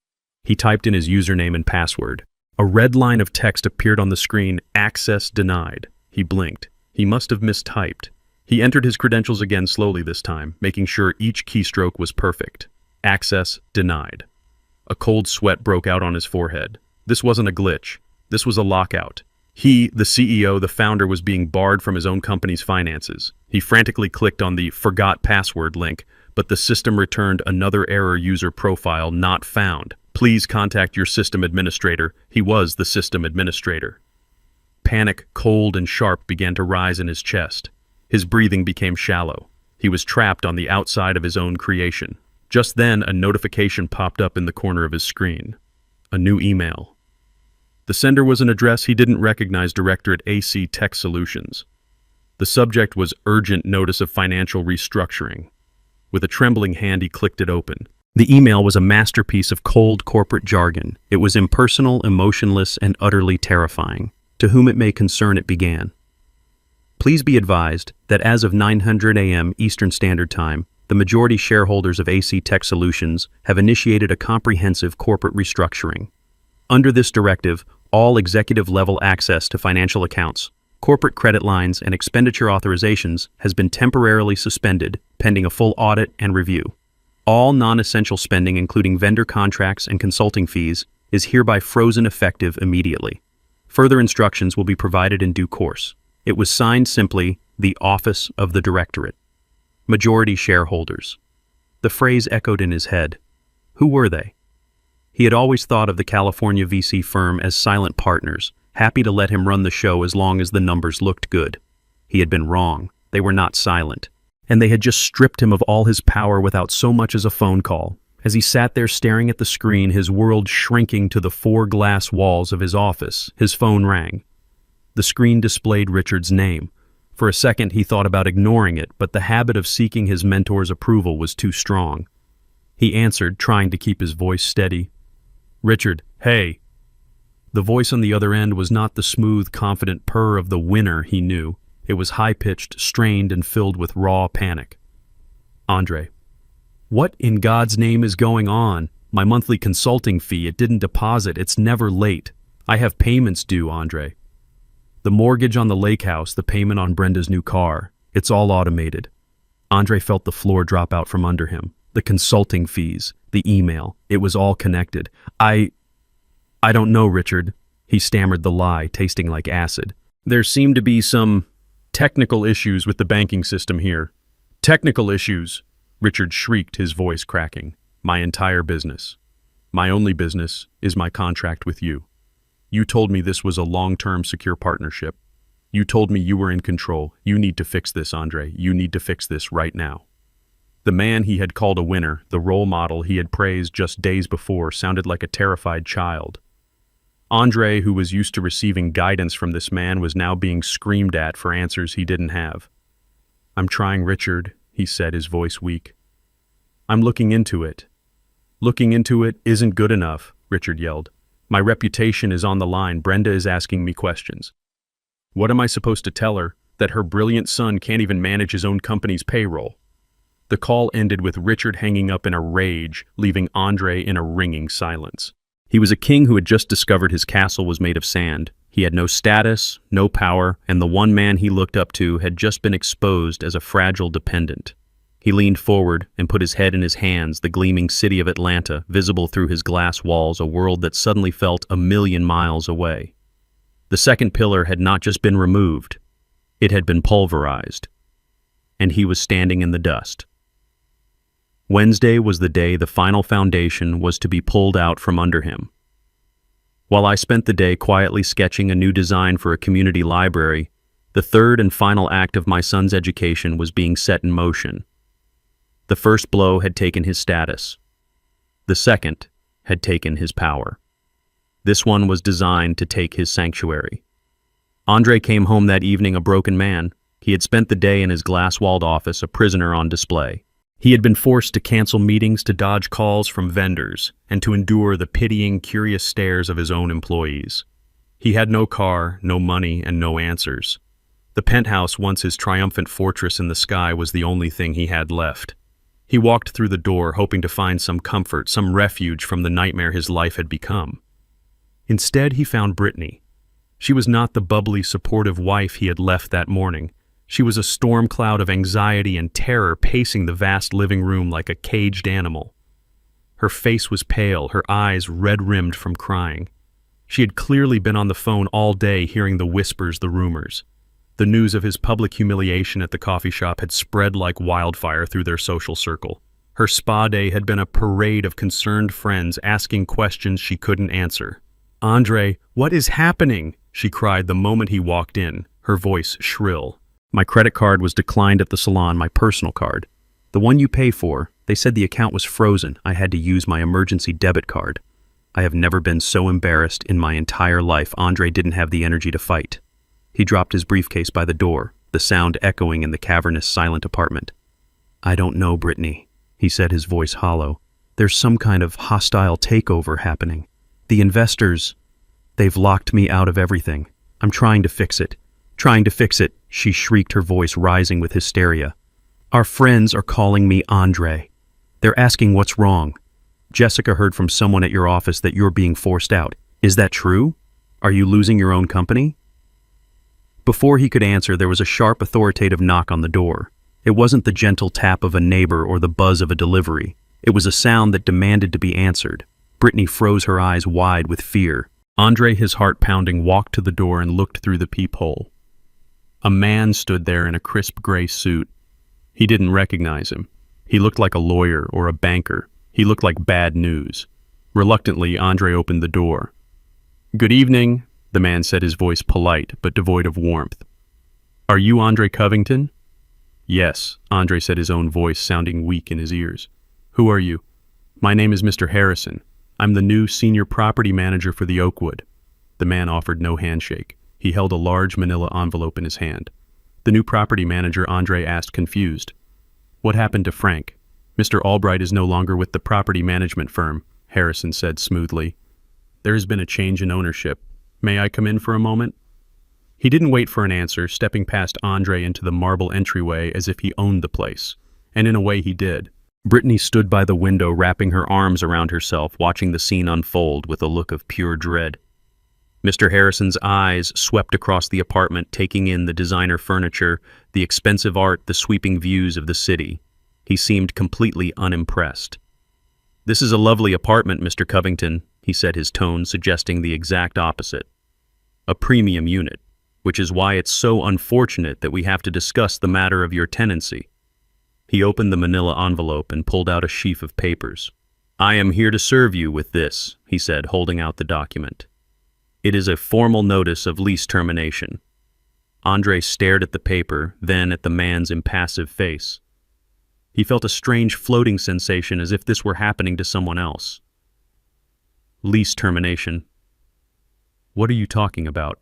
He typed in his username and password. A red line of text appeared on the screen: "Access denied." He blinked. He must have mistyped. He entered his credentials again slowly this time, making sure each keystroke was perfect. Access denied. A cold sweat broke out on his forehead. This wasn't a glitch. This was a lockout. He, the CEO, the founder, was being barred from his own company's finances. He frantically clicked on the "Forgot Password" link, but the system returned another error: user profile not found. Please contact your system administrator. He was the system administrator. Panic, cold and sharp, began to rise in his chest. His breathing became shallow. He was trapped on the outside of his own creation. Just then, a notification popped up in the corner of his screen. A new email. The sender was an address he didn't recognize: Director at AC Tech Solutions. The subject was "Urgent Notice of Financial Restructuring." With a trembling hand, he clicked it open. The email was a masterpiece of cold corporate jargon. It was impersonal, emotionless, and utterly terrifying. To whom it may concern, it began. Please be advised that as of 9:00 a.m. Eastern Standard Time, the majority shareholders of AC Tech Solutions have initiated a comprehensive corporate restructuring. Under this directive, all executive-level access to financial accounts, corporate credit lines, and expenditure authorizations has been temporarily suspended, pending a full audit and review. All non-essential spending, including vendor contracts and consulting fees, is hereby frozen effective immediately. Further instructions will be provided in due course. It was signed simply, "The Office of the Directorate." Majority shareholders. The phrase echoed in his head. Who were they? He had always thought of the California VC firm as silent partners, happy to let him run the show as long as the numbers looked good. He had been wrong. They were not silent. And they had just stripped him of all his power without so much as a phone call. As he sat there staring at the screen, his world shrinking to the 4 glass walls of his office, his phone rang. The screen displayed Richard's name. For a second, he thought about ignoring it, but the habit of seeking his mentor's approval was too strong. He answered, trying to keep his voice steady. "Richard, hey." The voice on the other end was not the smooth, confident purr of the winner he knew. It was high-pitched, strained, and filled with raw panic. "Andre, what in God's name is going on? My monthly consulting fee, it didn't deposit. It's never late. I have payments due, Andre. The mortgage on the lake house, the payment on Brenda's new car. It's all automated." Andre felt the floor drop out from under him. The consulting fees, the email, it was all connected. I don't know, Richard." He stammered the lie, tasting like acid. "There seem to be some technical issues with the banking system here." "Technical issues?" Richard shrieked, his voice cracking. "My entire business. My only business is my contract with you. You told me this was a long-term secure partnership. You told me you were in control. You need to fix this, Andre. You need to fix this right now." The man he had called a winner, the role model he had praised just days before, sounded like a terrified child. Andre, who was used to receiving guidance from this man, was now being screamed at for answers he didn't have. "I'm trying, Richard," he said, his voice weak. "I'm looking into it." "Looking into it isn't good enough," Richard yelled. "My reputation is on the line. Brenda is asking me questions. What am I supposed to tell her? That her brilliant son can't even manage his own company's payroll?" The call ended with Richard hanging up in a rage, leaving Andre in a ringing silence. He was a king who had just discovered his castle was made of sand. He had no status, no power, and the one man he looked up to had just been exposed as a fragile dependent. He leaned forward and put his head in his hands, the gleaming city of Atlanta, visible through his glass walls, a world that suddenly felt 1,000,000 miles away. The second pillar had not just been removed, it had been pulverized, and he was standing in the dust. Wednesday was the day the final foundation was to be pulled out from under him. While I spent the day quietly sketching a new design for a community library, the third and final act of my son's education was being set in motion. The first blow had taken his status. The second had taken his power. This one was designed to take his sanctuary. Andre came home that evening a broken man. He had spent the day in his glass-walled office, a prisoner on display. He had been forced to cancel meetings, to dodge calls from vendors, and to endure the pitying, curious stares of his own employees. He had no car, no money, and no answers. The penthouse, once his triumphant fortress in the sky, was the only thing he had left. He walked through the door, hoping to find some comfort, some refuge from the nightmare his life had become. Instead, he found Brittany. She was not the bubbly, supportive wife he had left that morning. She was a storm cloud of anxiety and terror pacing the vast living room like a caged animal. Her face was pale, her eyes red-rimmed from crying. She had clearly been on the phone all day hearing the whispers, the rumors. The news of his public humiliation at the coffee shop had spread like wildfire through their social circle. Her spa day had been a parade of concerned friends asking questions she couldn't answer. "Andre, what is happening?" she cried the moment he walked in, her voice shrill. "My credit card was declined at the salon, my personal card. The one you pay for. They said the account was frozen. I had to use my emergency debit card. I have never been so embarrassed in my entire life." Andre didn't have the energy to fight. He dropped his briefcase by the door, the sound echoing in the cavernous, silent apartment. "I don't know, Brittany," he said, his voice hollow. "There's some kind of hostile takeover happening. The investors, they've locked me out of everything. I'm trying to fix it. Trying to fix it," she shrieked, her voice rising with hysteria. "Our friends are calling me Andre. They're asking what's wrong. Jessica heard from someone at your office that you're being forced out. Is that true? Are you losing your own company?" Before he could answer, there was a sharp, authoritative knock on the door. It wasn't the gentle tap of a neighbor or the buzz of a delivery. It was a sound that demanded to be answered. Brittany froze her eyes wide with fear. Andre, his heart pounding, walked to the door and looked through the peephole. A man stood there in a crisp gray suit. He didn't recognize him. He looked like a lawyer or a banker. He looked like bad news. Reluctantly, Andre opened the door. "Good evening," the man said, his voice polite but devoid of warmth. "Are you Andre Covington?" "Yes," Andre said, his own voice sounding weak in his ears. "Who are you?" "My name is Mr. Harrison. I'm the new senior property manager for the Oakwood." The man offered no handshake. He held a large manila envelope in his hand. "The new property manager?" Andre asked, confused. "What happened to Frank?" "Mr. Albright is no longer with the property management firm," Harrison said smoothly. "There has been a change in ownership. May I come in for a moment?" He didn't wait for an answer, stepping past Andre into the marble entryway as if he owned the place. And in a way he did. Brittany stood by the window, wrapping her arms around herself, watching the scene unfold with a look of pure dread. Mr. Harrison's eyes swept across the apartment, taking in the designer furniture, the expensive art, the sweeping views of the city. He seemed completely unimpressed. "This is a lovely apartment, Mr. Covington," he said, his tone suggesting the exact opposite. "A premium unit, which is why it's so unfortunate that we have to discuss the matter of your tenancy." He opened the manila envelope and pulled out a sheaf of papers. "I am here to serve you with this," he said, holding out the document. "It is a formal notice of lease termination." Andre stared at the paper, then at the man's impassive face. He felt a strange floating sensation, as if this were happening to someone else. "Lease termination? What are you talking about?"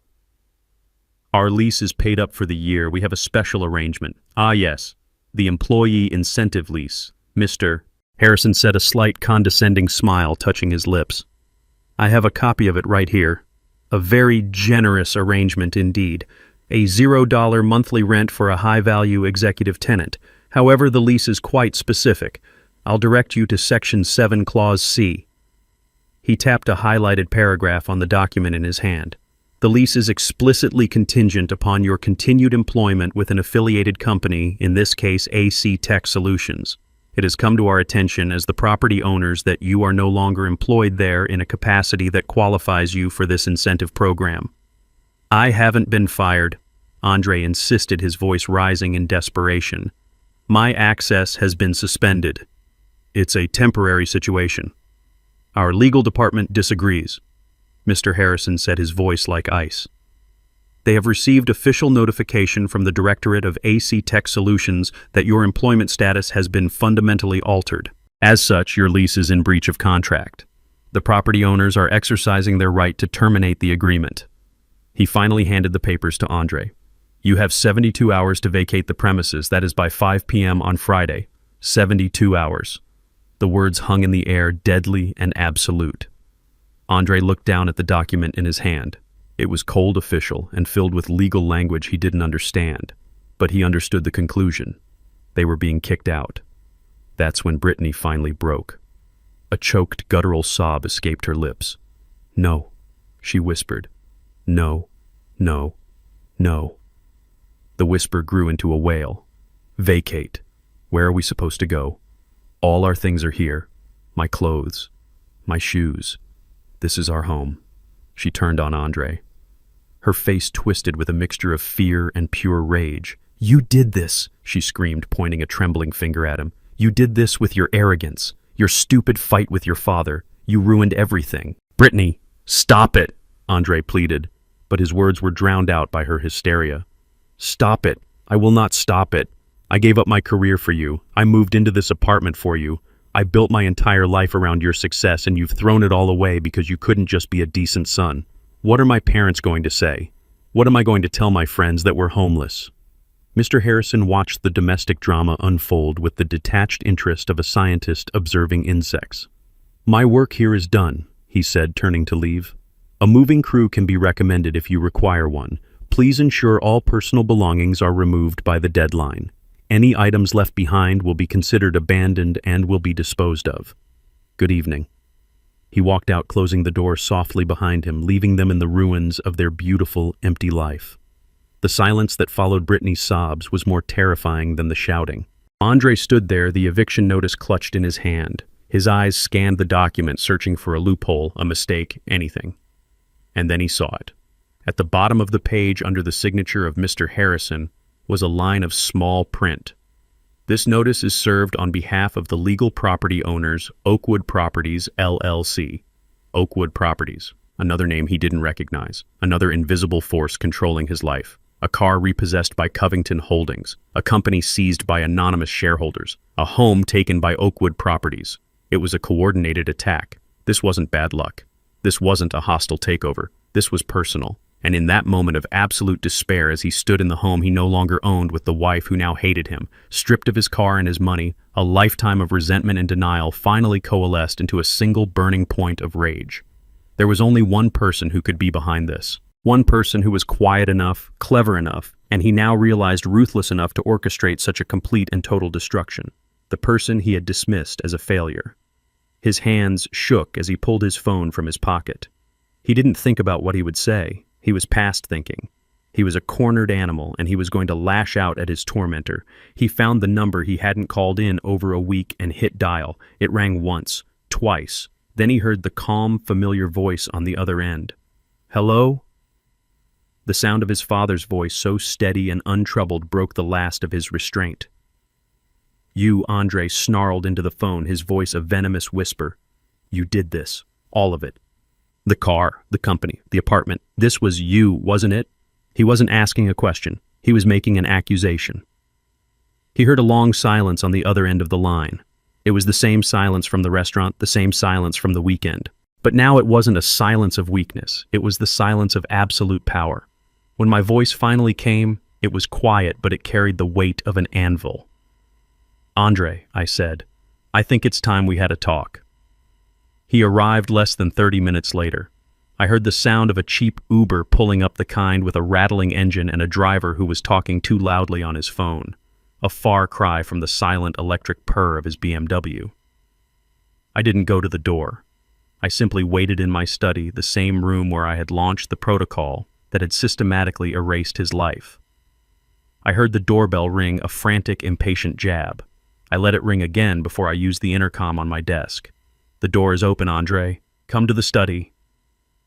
"Our lease is paid up for the year. We have a special arrangement." "Ah, yes. The employee incentive lease, Mr. Harrison said, a slight condescending smile touching his lips. "I have a copy of it right here. A very generous arrangement indeed. A $0 monthly rent for a high-value executive tenant. However, the lease is quite specific. I'll direct you to Section 7, Clause C." He tapped a highlighted paragraph on the document in his hand. The lease is explicitly contingent upon your continued employment with an affiliated company, in this case AC Tech Solutions. It has come to our attention as the property owners that you are no longer employed there in a capacity that qualifies you for this incentive program. I haven't been fired, Andre insisted, his voice rising in desperation. My access has been suspended. It's a temporary situation. Our legal department disagrees, Mr. Harrison said, his voice like ice. They have received official notification from the Directorate of AC Tech Solutions that your employment status has been fundamentally altered. As such, your lease is in breach of contract. The property owners are exercising their right to terminate the agreement. He finally handed the papers to Andre. You have 72 hours to vacate the premises. That is by 5 p.m. on Friday. 72 hours. The words hung in the air, deadly and absolute. Andre looked down at the document in his hand. It was cold, official, and filled with legal language he didn't understand. But he understood the conclusion. They were being kicked out. That's when Brittany finally broke. A choked, guttural sob escaped her lips. No, she whispered. No, no, no. The whisper grew into a wail. Vacate. Where are we supposed to go? All our things are here. My clothes. My shoes. This is our home. She turned on Andre. Her face twisted with a mixture of fear and pure rage. You did this, she screamed, pointing a trembling finger at him. You did this with your arrogance, your stupid fight with your father. You ruined everything. Brittany, stop it, Andre pleaded, but his words were drowned out by her hysteria. Stop it. I will not stop it. I gave up my career for you. I moved into this apartment for you. I built my entire life around your success, and you've thrown it all away because you couldn't just be a decent son. What are my parents going to say? What am I going to tell my friends, that we're homeless? Mr. Harrison watched the domestic drama unfold with the detached interest of a scientist observing insects. My work here is done, he said, turning to leave. A moving crew can be recommended if you require one. Please ensure all personal belongings are removed by the deadline. Any items left behind will be considered abandoned and will be disposed of. Good evening. He walked out, closing the door softly behind him, leaving them in the ruins of their beautiful, empty life. The silence that followed Brittany's sobs was more terrifying than the shouting. Andre stood there, the eviction notice clutched in his hand. His eyes scanned the document, searching for a loophole, a mistake, anything. And then he saw it. At the bottom of the page, under the signature of Mr. Harrison, was a line of small print. This notice is served on behalf of the legal property owners, Oakwood Properties, LLC. Oakwood Properties, another name he didn't recognize, another invisible force controlling his life. A car repossessed by Covington Holdings, a company seized by anonymous shareholders, a home taken by Oakwood Properties. It was a coordinated attack. This wasn't bad luck. This wasn't a hostile takeover. This was personal. And in that moment of absolute despair, as he stood in the home he no longer owned with the wife who now hated him, stripped of his car and his money, a lifetime of resentment and denial finally coalesced into a single burning point of rage. There was only one person who could be behind this. One person who was quiet enough, clever enough, and he now realized ruthless enough to orchestrate such a complete and total destruction. The person he had dismissed as a failure. His hands shook as he pulled his phone from his pocket. He didn't think about what he would say. He was past thinking. He was a cornered animal, and he was going to lash out at his tormentor. He found the number he hadn't called in over a week and hit dial. It rang once, twice. Then he heard the calm, familiar voice on the other end. Hello? The sound of his father's voice, so steady and untroubled, broke the last of his restraint. You, Andre snarled into the phone, his voice a venomous whisper. You did this. All of it. The car, the company, the apartment. This was you, wasn't it? He wasn't asking a question. He was making an accusation. He heard a long silence on the other end of the line. It was the same silence from the restaurant, the same silence from the weekend. But now it wasn't a silence of weakness. It was the silence of absolute power. When my voice finally came, it was quiet, but it carried the weight of an anvil. Andre, I said, I think it's time we had a talk. He arrived less than 30 minutes later. I heard the sound of a cheap Uber pulling up, the kind with a rattling engine and a driver who was talking too loudly on his phone, a far cry from the silent electric purr of his BMW. I didn't go to the door. I simply waited in my study, the same room where I had launched the protocol that had systematically erased his life. I heard the doorbell ring, a frantic, impatient jab. I let it ring again before I used the intercom on my desk. "The door is open, Andre. Come to the study."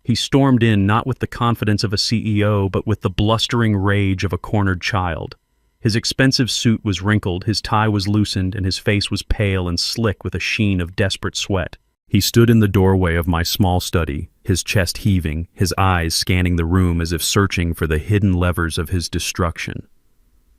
He stormed in, not with the confidence of a CEO, but with the blustering rage of a cornered child. His expensive suit was wrinkled, his tie was loosened, and his face was pale and slick with a sheen of desperate sweat. He stood in the doorway of my small study, his chest heaving, his eyes scanning the room as if searching for the hidden levers of his destruction.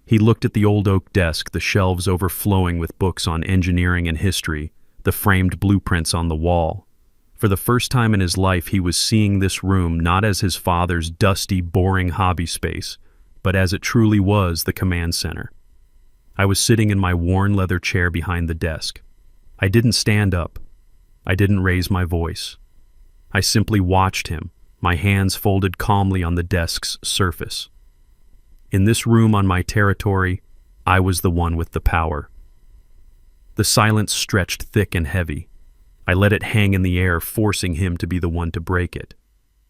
He looked at the old oak desk, the shelves overflowing with books on engineering and history, the framed blueprints on the wall. For the first time in his life, he was seeing this room not as his father's dusty, boring hobby space, but as it truly was, the command center. I was sitting in my worn leather chair behind the desk. I didn't stand up. I didn't raise my voice. I simply watched him, my hands folded calmly on the desk's surface. In this room on my territory, I was the one with the power. The silence stretched thick and heavy. I let it hang in the air, forcing him to be the one to break it.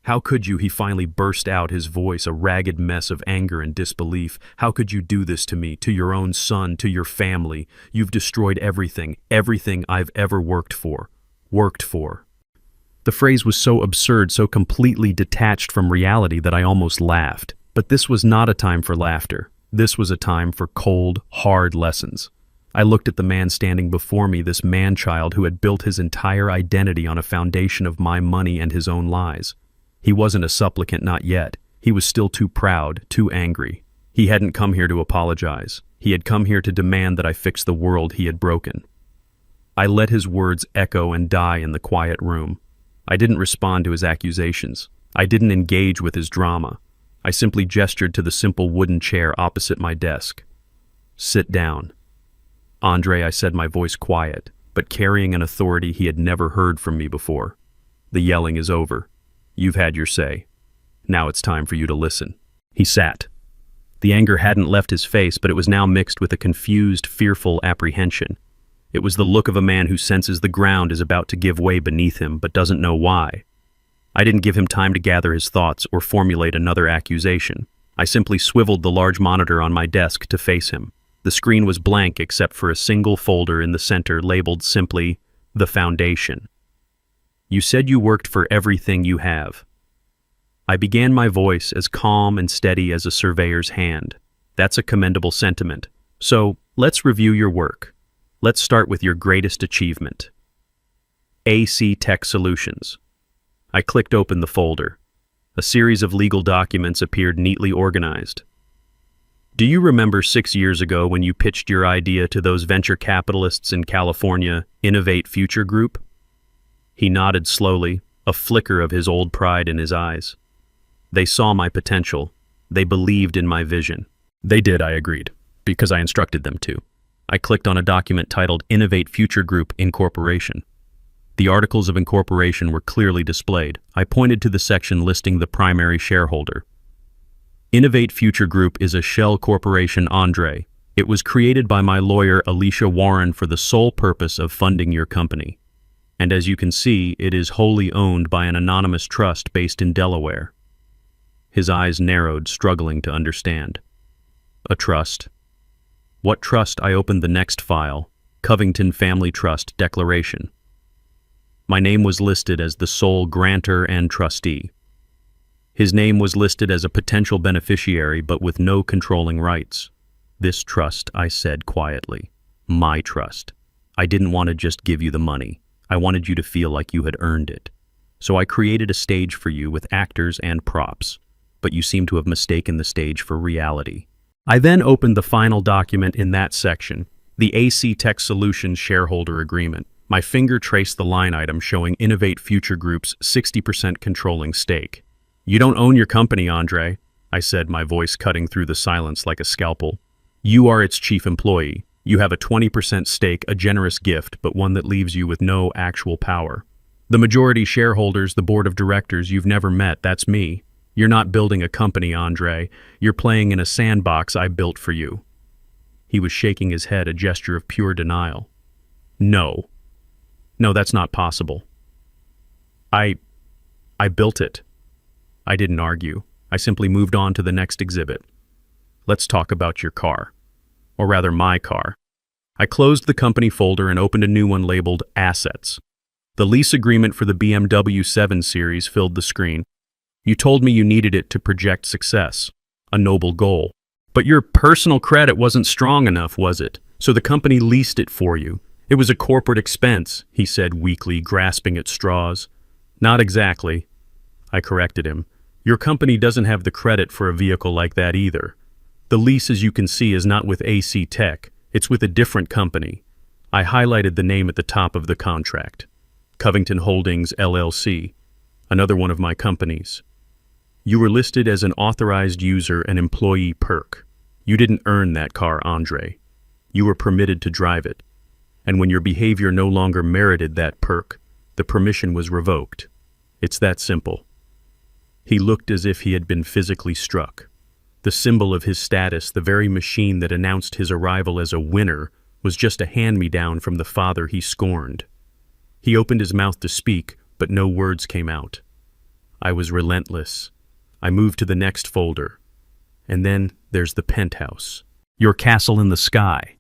"How could you?" he finally burst out, his voice a ragged mess of anger and disbelief. "How could you do this to me, to your own son, to your family? You've destroyed everything, everything I've ever worked for. The phrase was so absurd, so completely detached from reality that I almost laughed. But this was not a time for laughter. This was a time for cold, hard lessons. I looked at the man standing before me, this man-child who had built his entire identity on a foundation of my money and his own lies. He wasn't a supplicant, not yet. He was still too proud, too angry. He hadn't come here to apologize. He had come here to demand that I fix the world he had broken. I let his words echo and die in the quiet room. I didn't respond to his accusations. I didn't engage with his drama. I simply gestured to the simple wooden chair opposite my desk. "Sit down." "Andre," I said, my voice quiet, but carrying an authority he had never heard from me before. "The yelling is over. You've had your say. Now it's time for you to listen." He sat. The anger hadn't left his face, but it was now mixed with a confused, fearful apprehension. It was the look of a man who senses the ground is about to give way beneath him, but doesn't know why. I didn't give him time to gather his thoughts or formulate another accusation. I simply swiveled the large monitor on my desk to face him. The screen was blank except for a single folder in the center labeled simply, "The Foundation." "You said you worked for everything you have." I began, my voice as calm and steady as a surveyor's hand. "That's a commendable sentiment. So, let's review your work. Let's start with your greatest achievement. AC Tech Solutions." I clicked open the folder. A series of legal documents appeared neatly organized. "Do you remember 6 years ago when you pitched your idea to those venture capitalists in California, Innovate Future Group?" He nodded slowly, a flicker of his old pride in his eyes. "They saw my potential. They believed in my vision." "They did," I agreed, "because I instructed them to." I clicked on a document titled Innovate Future Group Incorporation. The articles of incorporation were clearly displayed. I pointed to the section listing the primary shareholder. "Innovate Future Group is a shell corporation, Andre. It was created by my lawyer, Alicia Warren, for the sole purpose of funding your company. And as you can see, it is wholly owned by an anonymous trust based in Delaware." His eyes narrowed, struggling to understand. "A trust? What trust?" I opened the next file, Covington Family Trust Declaration. My name was listed as the sole grantor and trustee. His name was listed as a potential beneficiary, but with no controlling rights. "This trust," I said quietly. "My trust. I didn't want to just give you the money. I wanted you to feel like you had earned it. So I created a stage for you with actors and props, but you seem to have mistaken the stage for reality." I then opened the final document in that section, the AC Tech Solutions Shareholder Agreement. My finger traced the line item showing Innovate Future Group's 60% controlling stake. "You don't own your company, Andre," I said, my voice cutting through the silence like a scalpel. "You are its chief employee. You have a 20% stake, a generous gift, but one that leaves you with no actual power. The majority shareholders, the board of directors, you've never met. That's me. You're not building a company, Andre. You're playing in a sandbox I built for you." He was shaking his head, a gesture of pure denial. No, that's not possible." I built it. I didn't argue. I simply moved on to the next exhibit. Let's talk about your car. Or rather, my car. I closed the company folder and opened a new one labeled Assets. The lease agreement for the BMW 7 Series filled the screen. You told me you needed it to project success, a noble goal. But your personal credit wasn't strong enough, was it? So the company leased it for you. It was a corporate expense, he said weakly, grasping at straws. Not exactly, I corrected him. Your company doesn't have the credit for a vehicle like that either. The lease, as you can see, is not with AC Tech. It's with a different company. I highlighted the name at the top of the contract. Covington Holdings, LLC, another one of my companies. You were listed as an authorized user and employee perk. You didn't earn that car, Andre. You were permitted to drive it. And when your behavior no longer merited that perk, the permission was revoked. It's that simple. He looked as if he had been physically struck. The symbol of his status, the very machine that announced his arrival as a winner, was just a hand-me-down from the father he scorned. He opened his mouth to speak, but no words came out. I was relentless. I moved to the next folder. And then there's the penthouse. Your castle in the sky.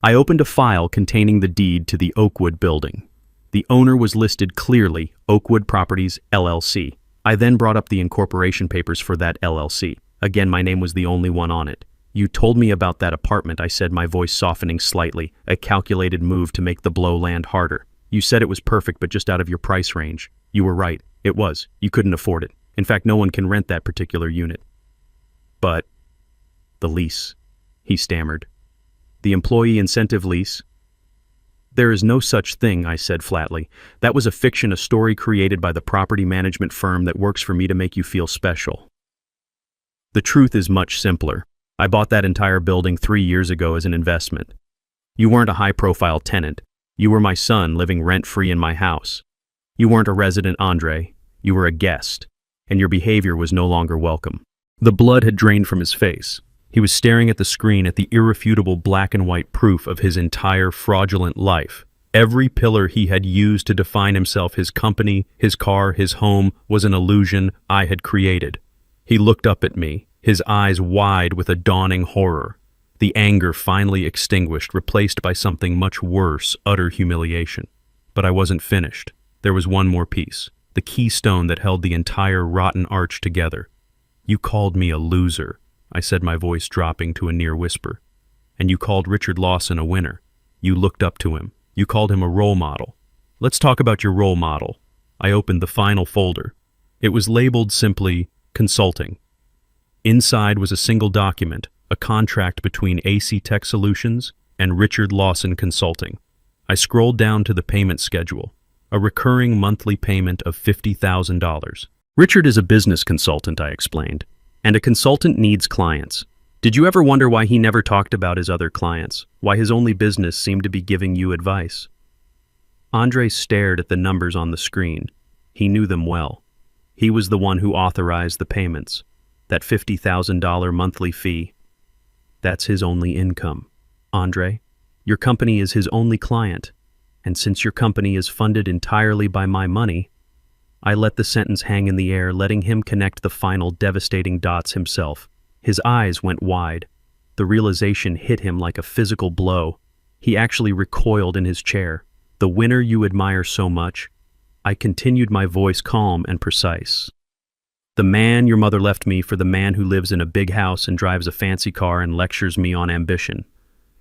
I opened a file containing the deed to the Oakwood building. The owner was listed clearly, Oakwood Properties, LLC. I then brought up the incorporation papers for that LLC. Again, my name was the only one on it. You told me about that apartment, I said, my voice softening slightly, a calculated move to make the blow land harder. You said it was perfect, but just out of your price range. You were right. It was. You couldn't afford it. In fact, no one can rent that particular unit. But the lease, he stammered. The employee incentive lease? There is no such thing, I said flatly. That was a fiction, a story created by the property management firm that works for me to make you feel special. The truth is much simpler. I bought that entire building 3 years ago as an investment. You weren't a high-profile tenant. You were my son living rent-free in my house. You weren't a resident, Andre. You were a guest, and your behavior was no longer welcome. The blood had drained from his face. He was staring at the screen at the irrefutable black and white proof of his entire fraudulent life. Every pillar he had used to define himself, his company, his car, his home, was an illusion I had created. He looked up at me, his eyes wide with a dawning horror. The anger finally extinguished, replaced by something much worse, utter humiliation. But I wasn't finished. There was one more piece, the keystone that held the entire rotten arch together. You called me a loser, I said, my voice dropping to a near whisper. And you called Richard Lawson a winner. You looked up to him. You called him a role model. Let's talk about your role model. I opened the final folder. It was labeled simply, Consulting. Inside was a single document, a contract between AC Tech Solutions and Richard Lawson Consulting. I scrolled down to the payment schedule, a recurring monthly payment of $50,000. Richard is a business consultant, I explained. And a consultant needs clients. Did you ever wonder why he never talked about his other clients? Why his only business seemed to be giving you advice? Andre stared at the numbers on the screen. He knew them well. He was the one who authorized the payments. That $50,000 monthly fee. That's his only income. Andre, your company is his only client. And since your company is funded entirely by my money, I let the sentence hang in the air, letting him connect the final devastating dots himself. His eyes went wide. The realization hit him like a physical blow. He actually recoiled in his chair. The winner you admire so much? I continued, my voice calm and precise. The man your mother left me for the man who lives in a big house and drives a fancy car and lectures me on ambition.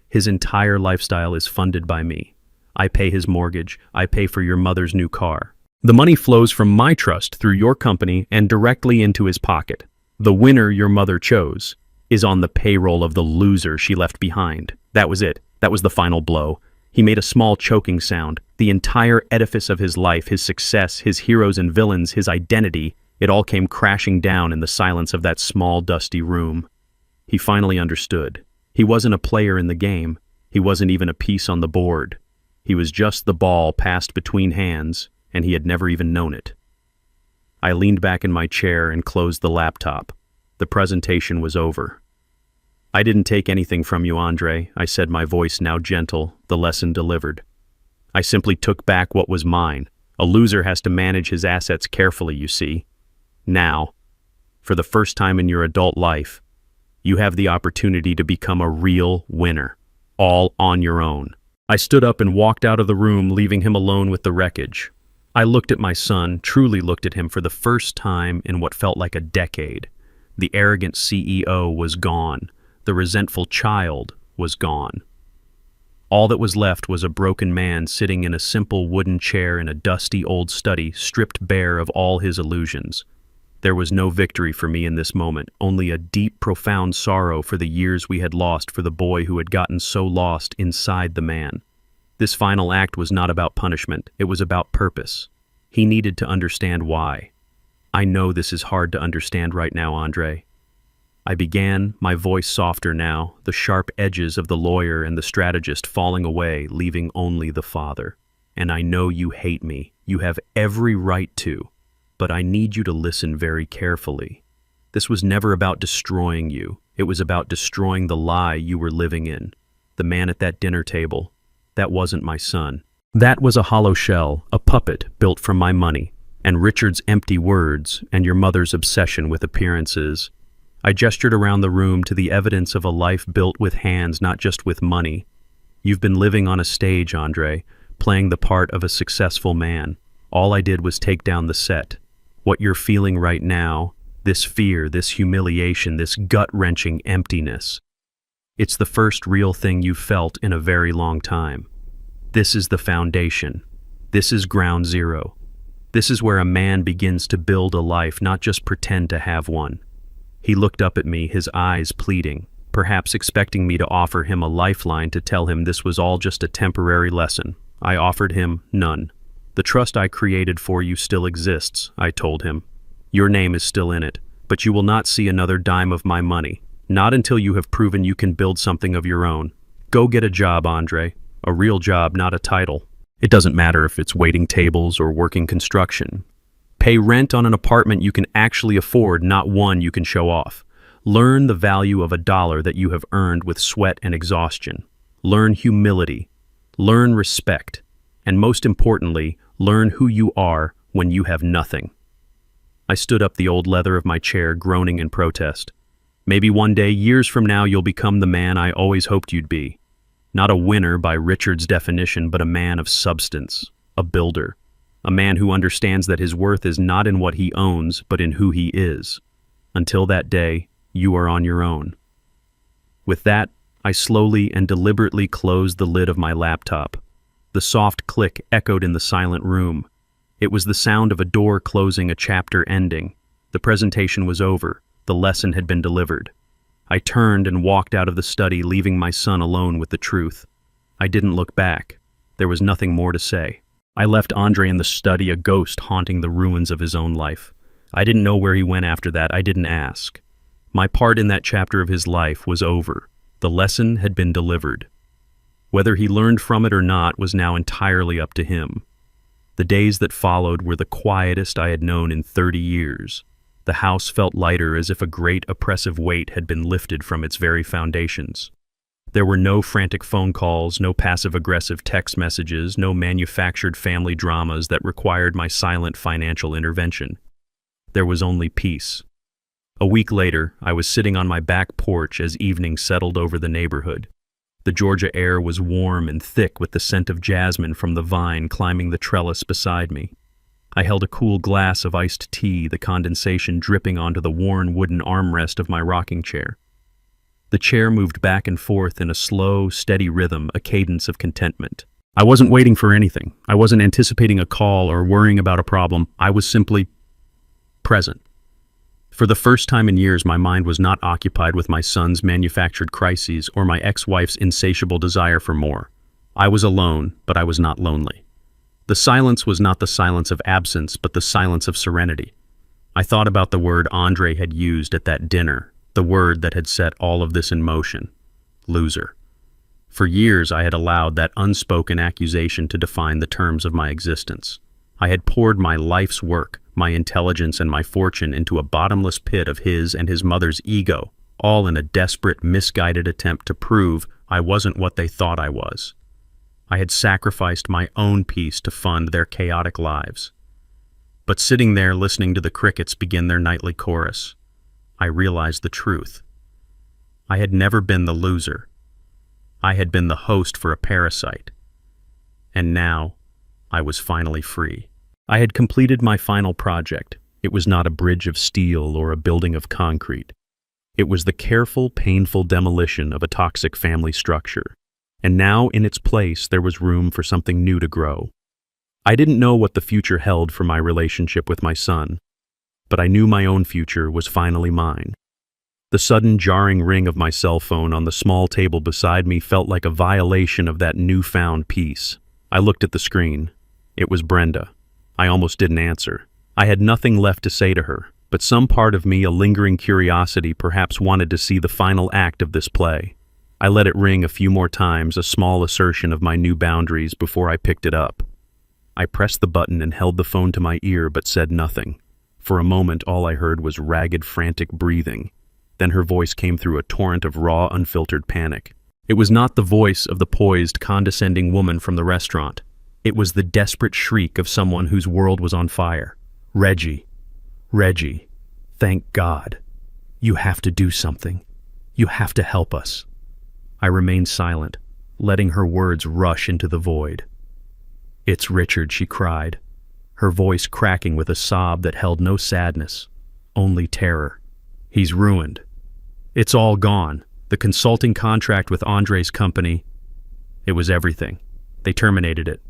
His entire lifestyle is funded by me. I pay his mortgage. I pay for your mother's new car. The money flows from my trust through your company and directly into his pocket. The winner your mother chose is on the payroll of the loser she left behind. That was it. That was the final blow. He made a small choking sound. The entire edifice of his life, his success, his heroes and villains, his identity, it all came crashing down in the silence of that small, dusty room. He finally understood. He wasn't a player in the game. He wasn't even a piece on the board. He was just the ball passed between hands, and he had never even known it. I leaned back in my chair and closed the laptop. The presentation was over. I didn't take anything from you, Andre, I said, my voice now gentle, the lesson delivered. I simply took back what was mine, A loser has to manage his assets carefully, you see. Now, for the first time in your adult life, you have the opportunity to become a real winner, all on your own. I stood up and walked out of the room, leaving him alone with the wreckage. I looked at my son, truly looked at him for the first time in what felt like a decade. The arrogant CEO was gone. The resentful child was gone. All that was left was a broken man sitting in a simple wooden chair in a dusty old study, stripped bare of all his illusions. There was no victory for me in this moment, only a deep, profound sorrow for the years we had lost for the boy who had gotten so lost inside the man. This final act was not about punishment, it was about purpose. He needed to understand why. I know this is hard to understand right now, Andre. I began, my voice softer now, the sharp edges of the lawyer and the strategist falling away, leaving only the father. And I know you hate me. You have every right to. But I need you to listen very carefully. This was never about destroying you. It was about destroying the lie you were living in. The man at that dinner table, that wasn't my son. That was a hollow shell, a puppet built from my money, and Richard's empty words, and your mother's obsession with appearances. I gestured around the room to the evidence of a life built with hands, not just with money. You've been living on a stage, Andre, playing the part of a successful man. All I did was take down the set. What you're feeling right now, this fear, this humiliation, this gut-wrenching emptiness, it's the first real thing you've felt in a very long time. This is the foundation. This is ground zero. This is where a man begins to build a life, not just pretend to have one. He looked up at me, his eyes pleading, perhaps expecting me to offer him a lifeline to tell him this was all just a temporary lesson. I offered him none. The trust I created for you still exists, I told him. Your name is still in it, but you will not see another dime of my money, not until you have proven you can build something of your own. Go get a job, Andre. A real job, not a title. It doesn't matter if it's waiting tables or working construction. Pay rent on an apartment you can actually afford, not one you can show off. Learn the value of $1 that you have earned with sweat and exhaustion. Learn humility. Learn respect. And most importantly, learn who you are when you have nothing. I stood up the old leather of my chair, groaning in protest. Maybe one day, years from now, you'll become the man I always hoped you'd be. Not a winner by Richard's definition, but a man of substance, a builder. A man who understands that his worth is not in what he owns, but in who he is. Until that day, you are on your own. With that, I slowly and deliberately closed the lid of my laptop. The soft click echoed in the silent room. It was the sound of a door closing, a chapter ending. The presentation was over. The lesson had been delivered. I turned and walked out of the study, leaving my son alone with the truth. I didn't look back. There was nothing more to say. I left Andre in the study, a ghost haunting the ruins of his own life. I didn't know where he went after that. I didn't ask. My part in that chapter of his life was over. The lesson had been delivered. Whether he learned from it or not was now entirely up to him. The days that followed were the quietest I had known in 30 years. The house felt lighter, as if a great oppressive weight had been lifted from its very foundations. There were no frantic phone calls, no passive-aggressive text messages, no manufactured family dramas that required my silent financial intervention. There was only peace. A week later, I was sitting on my back porch as evening settled over the neighborhood. The Georgia air was warm and thick with the scent of jasmine from the vine climbing the trellis beside me. I held a cool glass of iced tea, the condensation dripping onto the worn wooden armrest of my rocking chair. The chair moved back and forth in a slow, steady rhythm, a cadence of contentment. I wasn't waiting for anything. I wasn't anticipating a call or worrying about a problem. I was simply present. For the first time in years, my mind was not occupied with my son's manufactured crises or my ex-wife's insatiable desire for more. I was alone, but I was not lonely. The silence was not the silence of absence, but the silence of serenity. I thought about the word Andre had used at that dinner, the word that had set all of this in motion: loser. For years, I had allowed that unspoken accusation to define the terms of my existence. I had poured my life's work, my intelligence, and my fortune into a bottomless pit of his and his mother's ego, all in a desperate, misguided attempt to prove I wasn't what they thought I was. I had sacrificed my own peace to fund their chaotic lives. But sitting there listening to the crickets begin their nightly chorus, I realized the truth. I had never been the loser. I had been the host for a parasite. And now, I was finally free. I had completed my final project. It was not a bridge of steel or a building of concrete. It was the careful, painful demolition of a toxic family structure. And now, in its place, there was room for something new to grow. I didn't know what the future held for my relationship with my son, but I knew my own future was finally mine. The sudden jarring ring of my cell phone on the small table beside me felt like a violation of that newfound peace. I looked at the screen. It was Brenda. I almost didn't answer. I had nothing left to say to her, but some part of me, a lingering curiosity, perhaps wanted to see the final act of this play. I let it ring a few more times, a small assertion of my new boundaries, before I picked it up. I pressed the button and held the phone to my ear but said nothing. For a moment, all I heard was ragged, frantic breathing. Then her voice came through a torrent of raw, unfiltered panic. It was not the voice of the poised, condescending woman from the restaurant. It was the desperate shriek of someone whose world was on fire. Reggie. Reggie. Thank God. You have to do something. You have to help us. I remained silent, letting her words rush into the void. It's Richard, she cried, her voice cracking with a sob that held no sadness, only terror. He's ruined. It's all gone. The consulting contract with Andre's company. It was everything. They terminated it.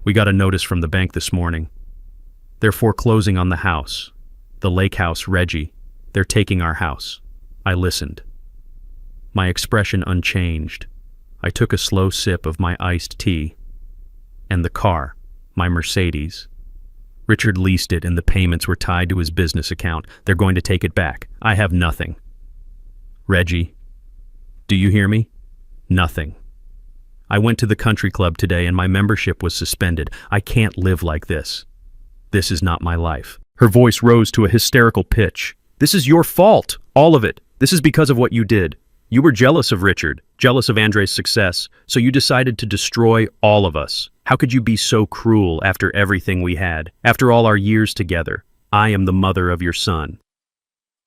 We got a notice from the bank this morning. They're foreclosing on the house. The lake house, Reggie. They're taking our house. I listened. My expression unchanged. I took a slow sip of my iced tea. And the car, my Mercedes. Richard leased it and the payments were tied to his business account. They're going to take it back. I have nothing. Reggie, do you hear me? Nothing. I went to the country club today and my membership was suspended. I can't live like this. This is not my life. Her voice rose to a hysterical pitch. This is your fault, all of it. This is because of what you did. You were jealous of Richard, jealous of Andre's success, so you decided to destroy all of us. How could you be so cruel after everything we had, after all our years together? I am the mother of your son.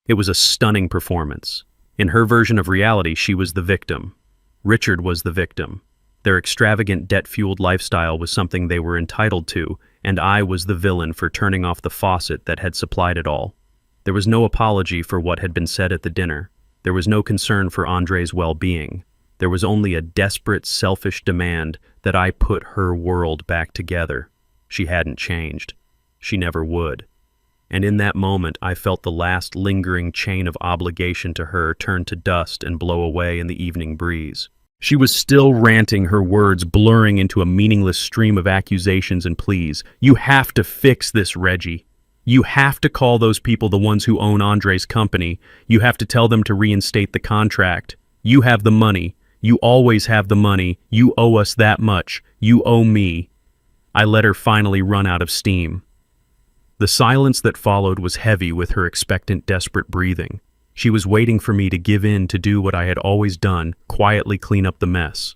It was a stunning performance. In her version of reality, she was the victim. Richard was the victim. Their extravagant, debt-fueled lifestyle was something they were entitled to, and I was the villain for turning off the faucet that had supplied it all. There was no apology for what had been said at the dinner. There was no concern for Andre's well-being. There was only a desperate, selfish demand that I put her world back together. She hadn't changed. She never would. And in that moment, I felt the last lingering chain of obligation to her turn to dust and blow away in the evening breeze. She was still ranting, her words blurring into a meaningless stream of accusations and pleas. You have to fix this, Reggie. You have to call those people the ones who own Andre's company. You have to tell them to reinstate the contract. You have the money. You always have the money. You owe us that much. You owe me. I let her finally run out of steam. The silence that followed was heavy with her expectant, desperate breathing. She was waiting for me to give in, to do what I had always done, quietly clean up the mess.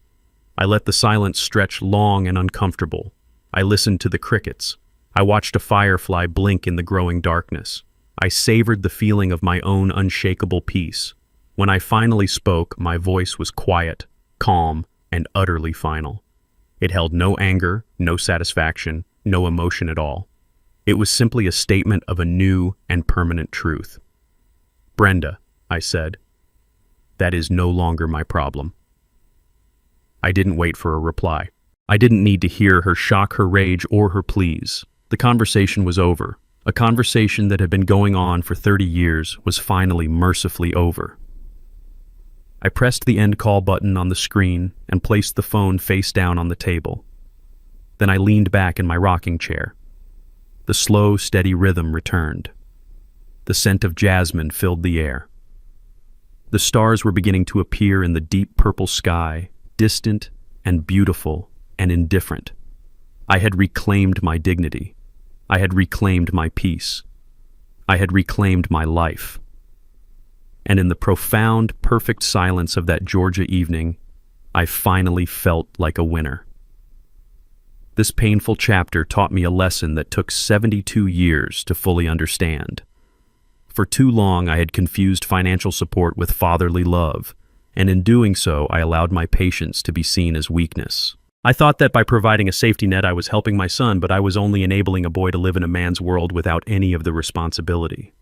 I let the silence stretch long and uncomfortable. I listened to the crickets. I watched a firefly blink in the growing darkness. I savored the feeling of my own unshakable peace. When I finally spoke, my voice was quiet, calm, and utterly final. It held no anger, no satisfaction, no emotion at all. It was simply a statement of a new and permanent truth. Brenda, I said, that is no longer my problem. I didn't wait for a reply. I didn't need to hear her shock, her rage, or her pleas. The conversation was over. A conversation that had been going on for 30 years was finally mercifully over. I pressed the end call button on the screen and placed the phone face down on the table. Then I leaned back in my rocking chair. The slow, steady rhythm returned. The scent of jasmine filled the air. The stars were beginning to appear in the deep purple sky, distant and beautiful and indifferent. I had reclaimed my dignity. I had reclaimed my peace. I had reclaimed my life. And in the profound, perfect silence of that Georgia evening, I finally felt like a winner. This painful chapter taught me a lesson that took 72 years to fully understand. For too long, I had confused financial support with fatherly love, and in doing so, I allowed my patience to be seen as weakness. I thought that by providing a safety net, I was helping my son, but I was only enabling a boy to live in a man's world without any of the responsibility.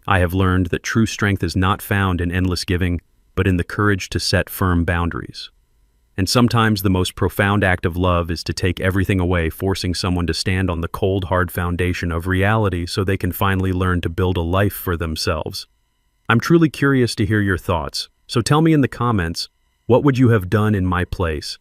I have learned that true strength is not found in endless giving, but in the courage to set firm boundaries. And sometimes the most profound act of love is to take everything away, forcing someone to stand on the cold, hard foundation of reality so they can finally learn to build a life for themselves. I'm truly curious to hear your thoughts, so tell me in the comments, what would you have done in my place?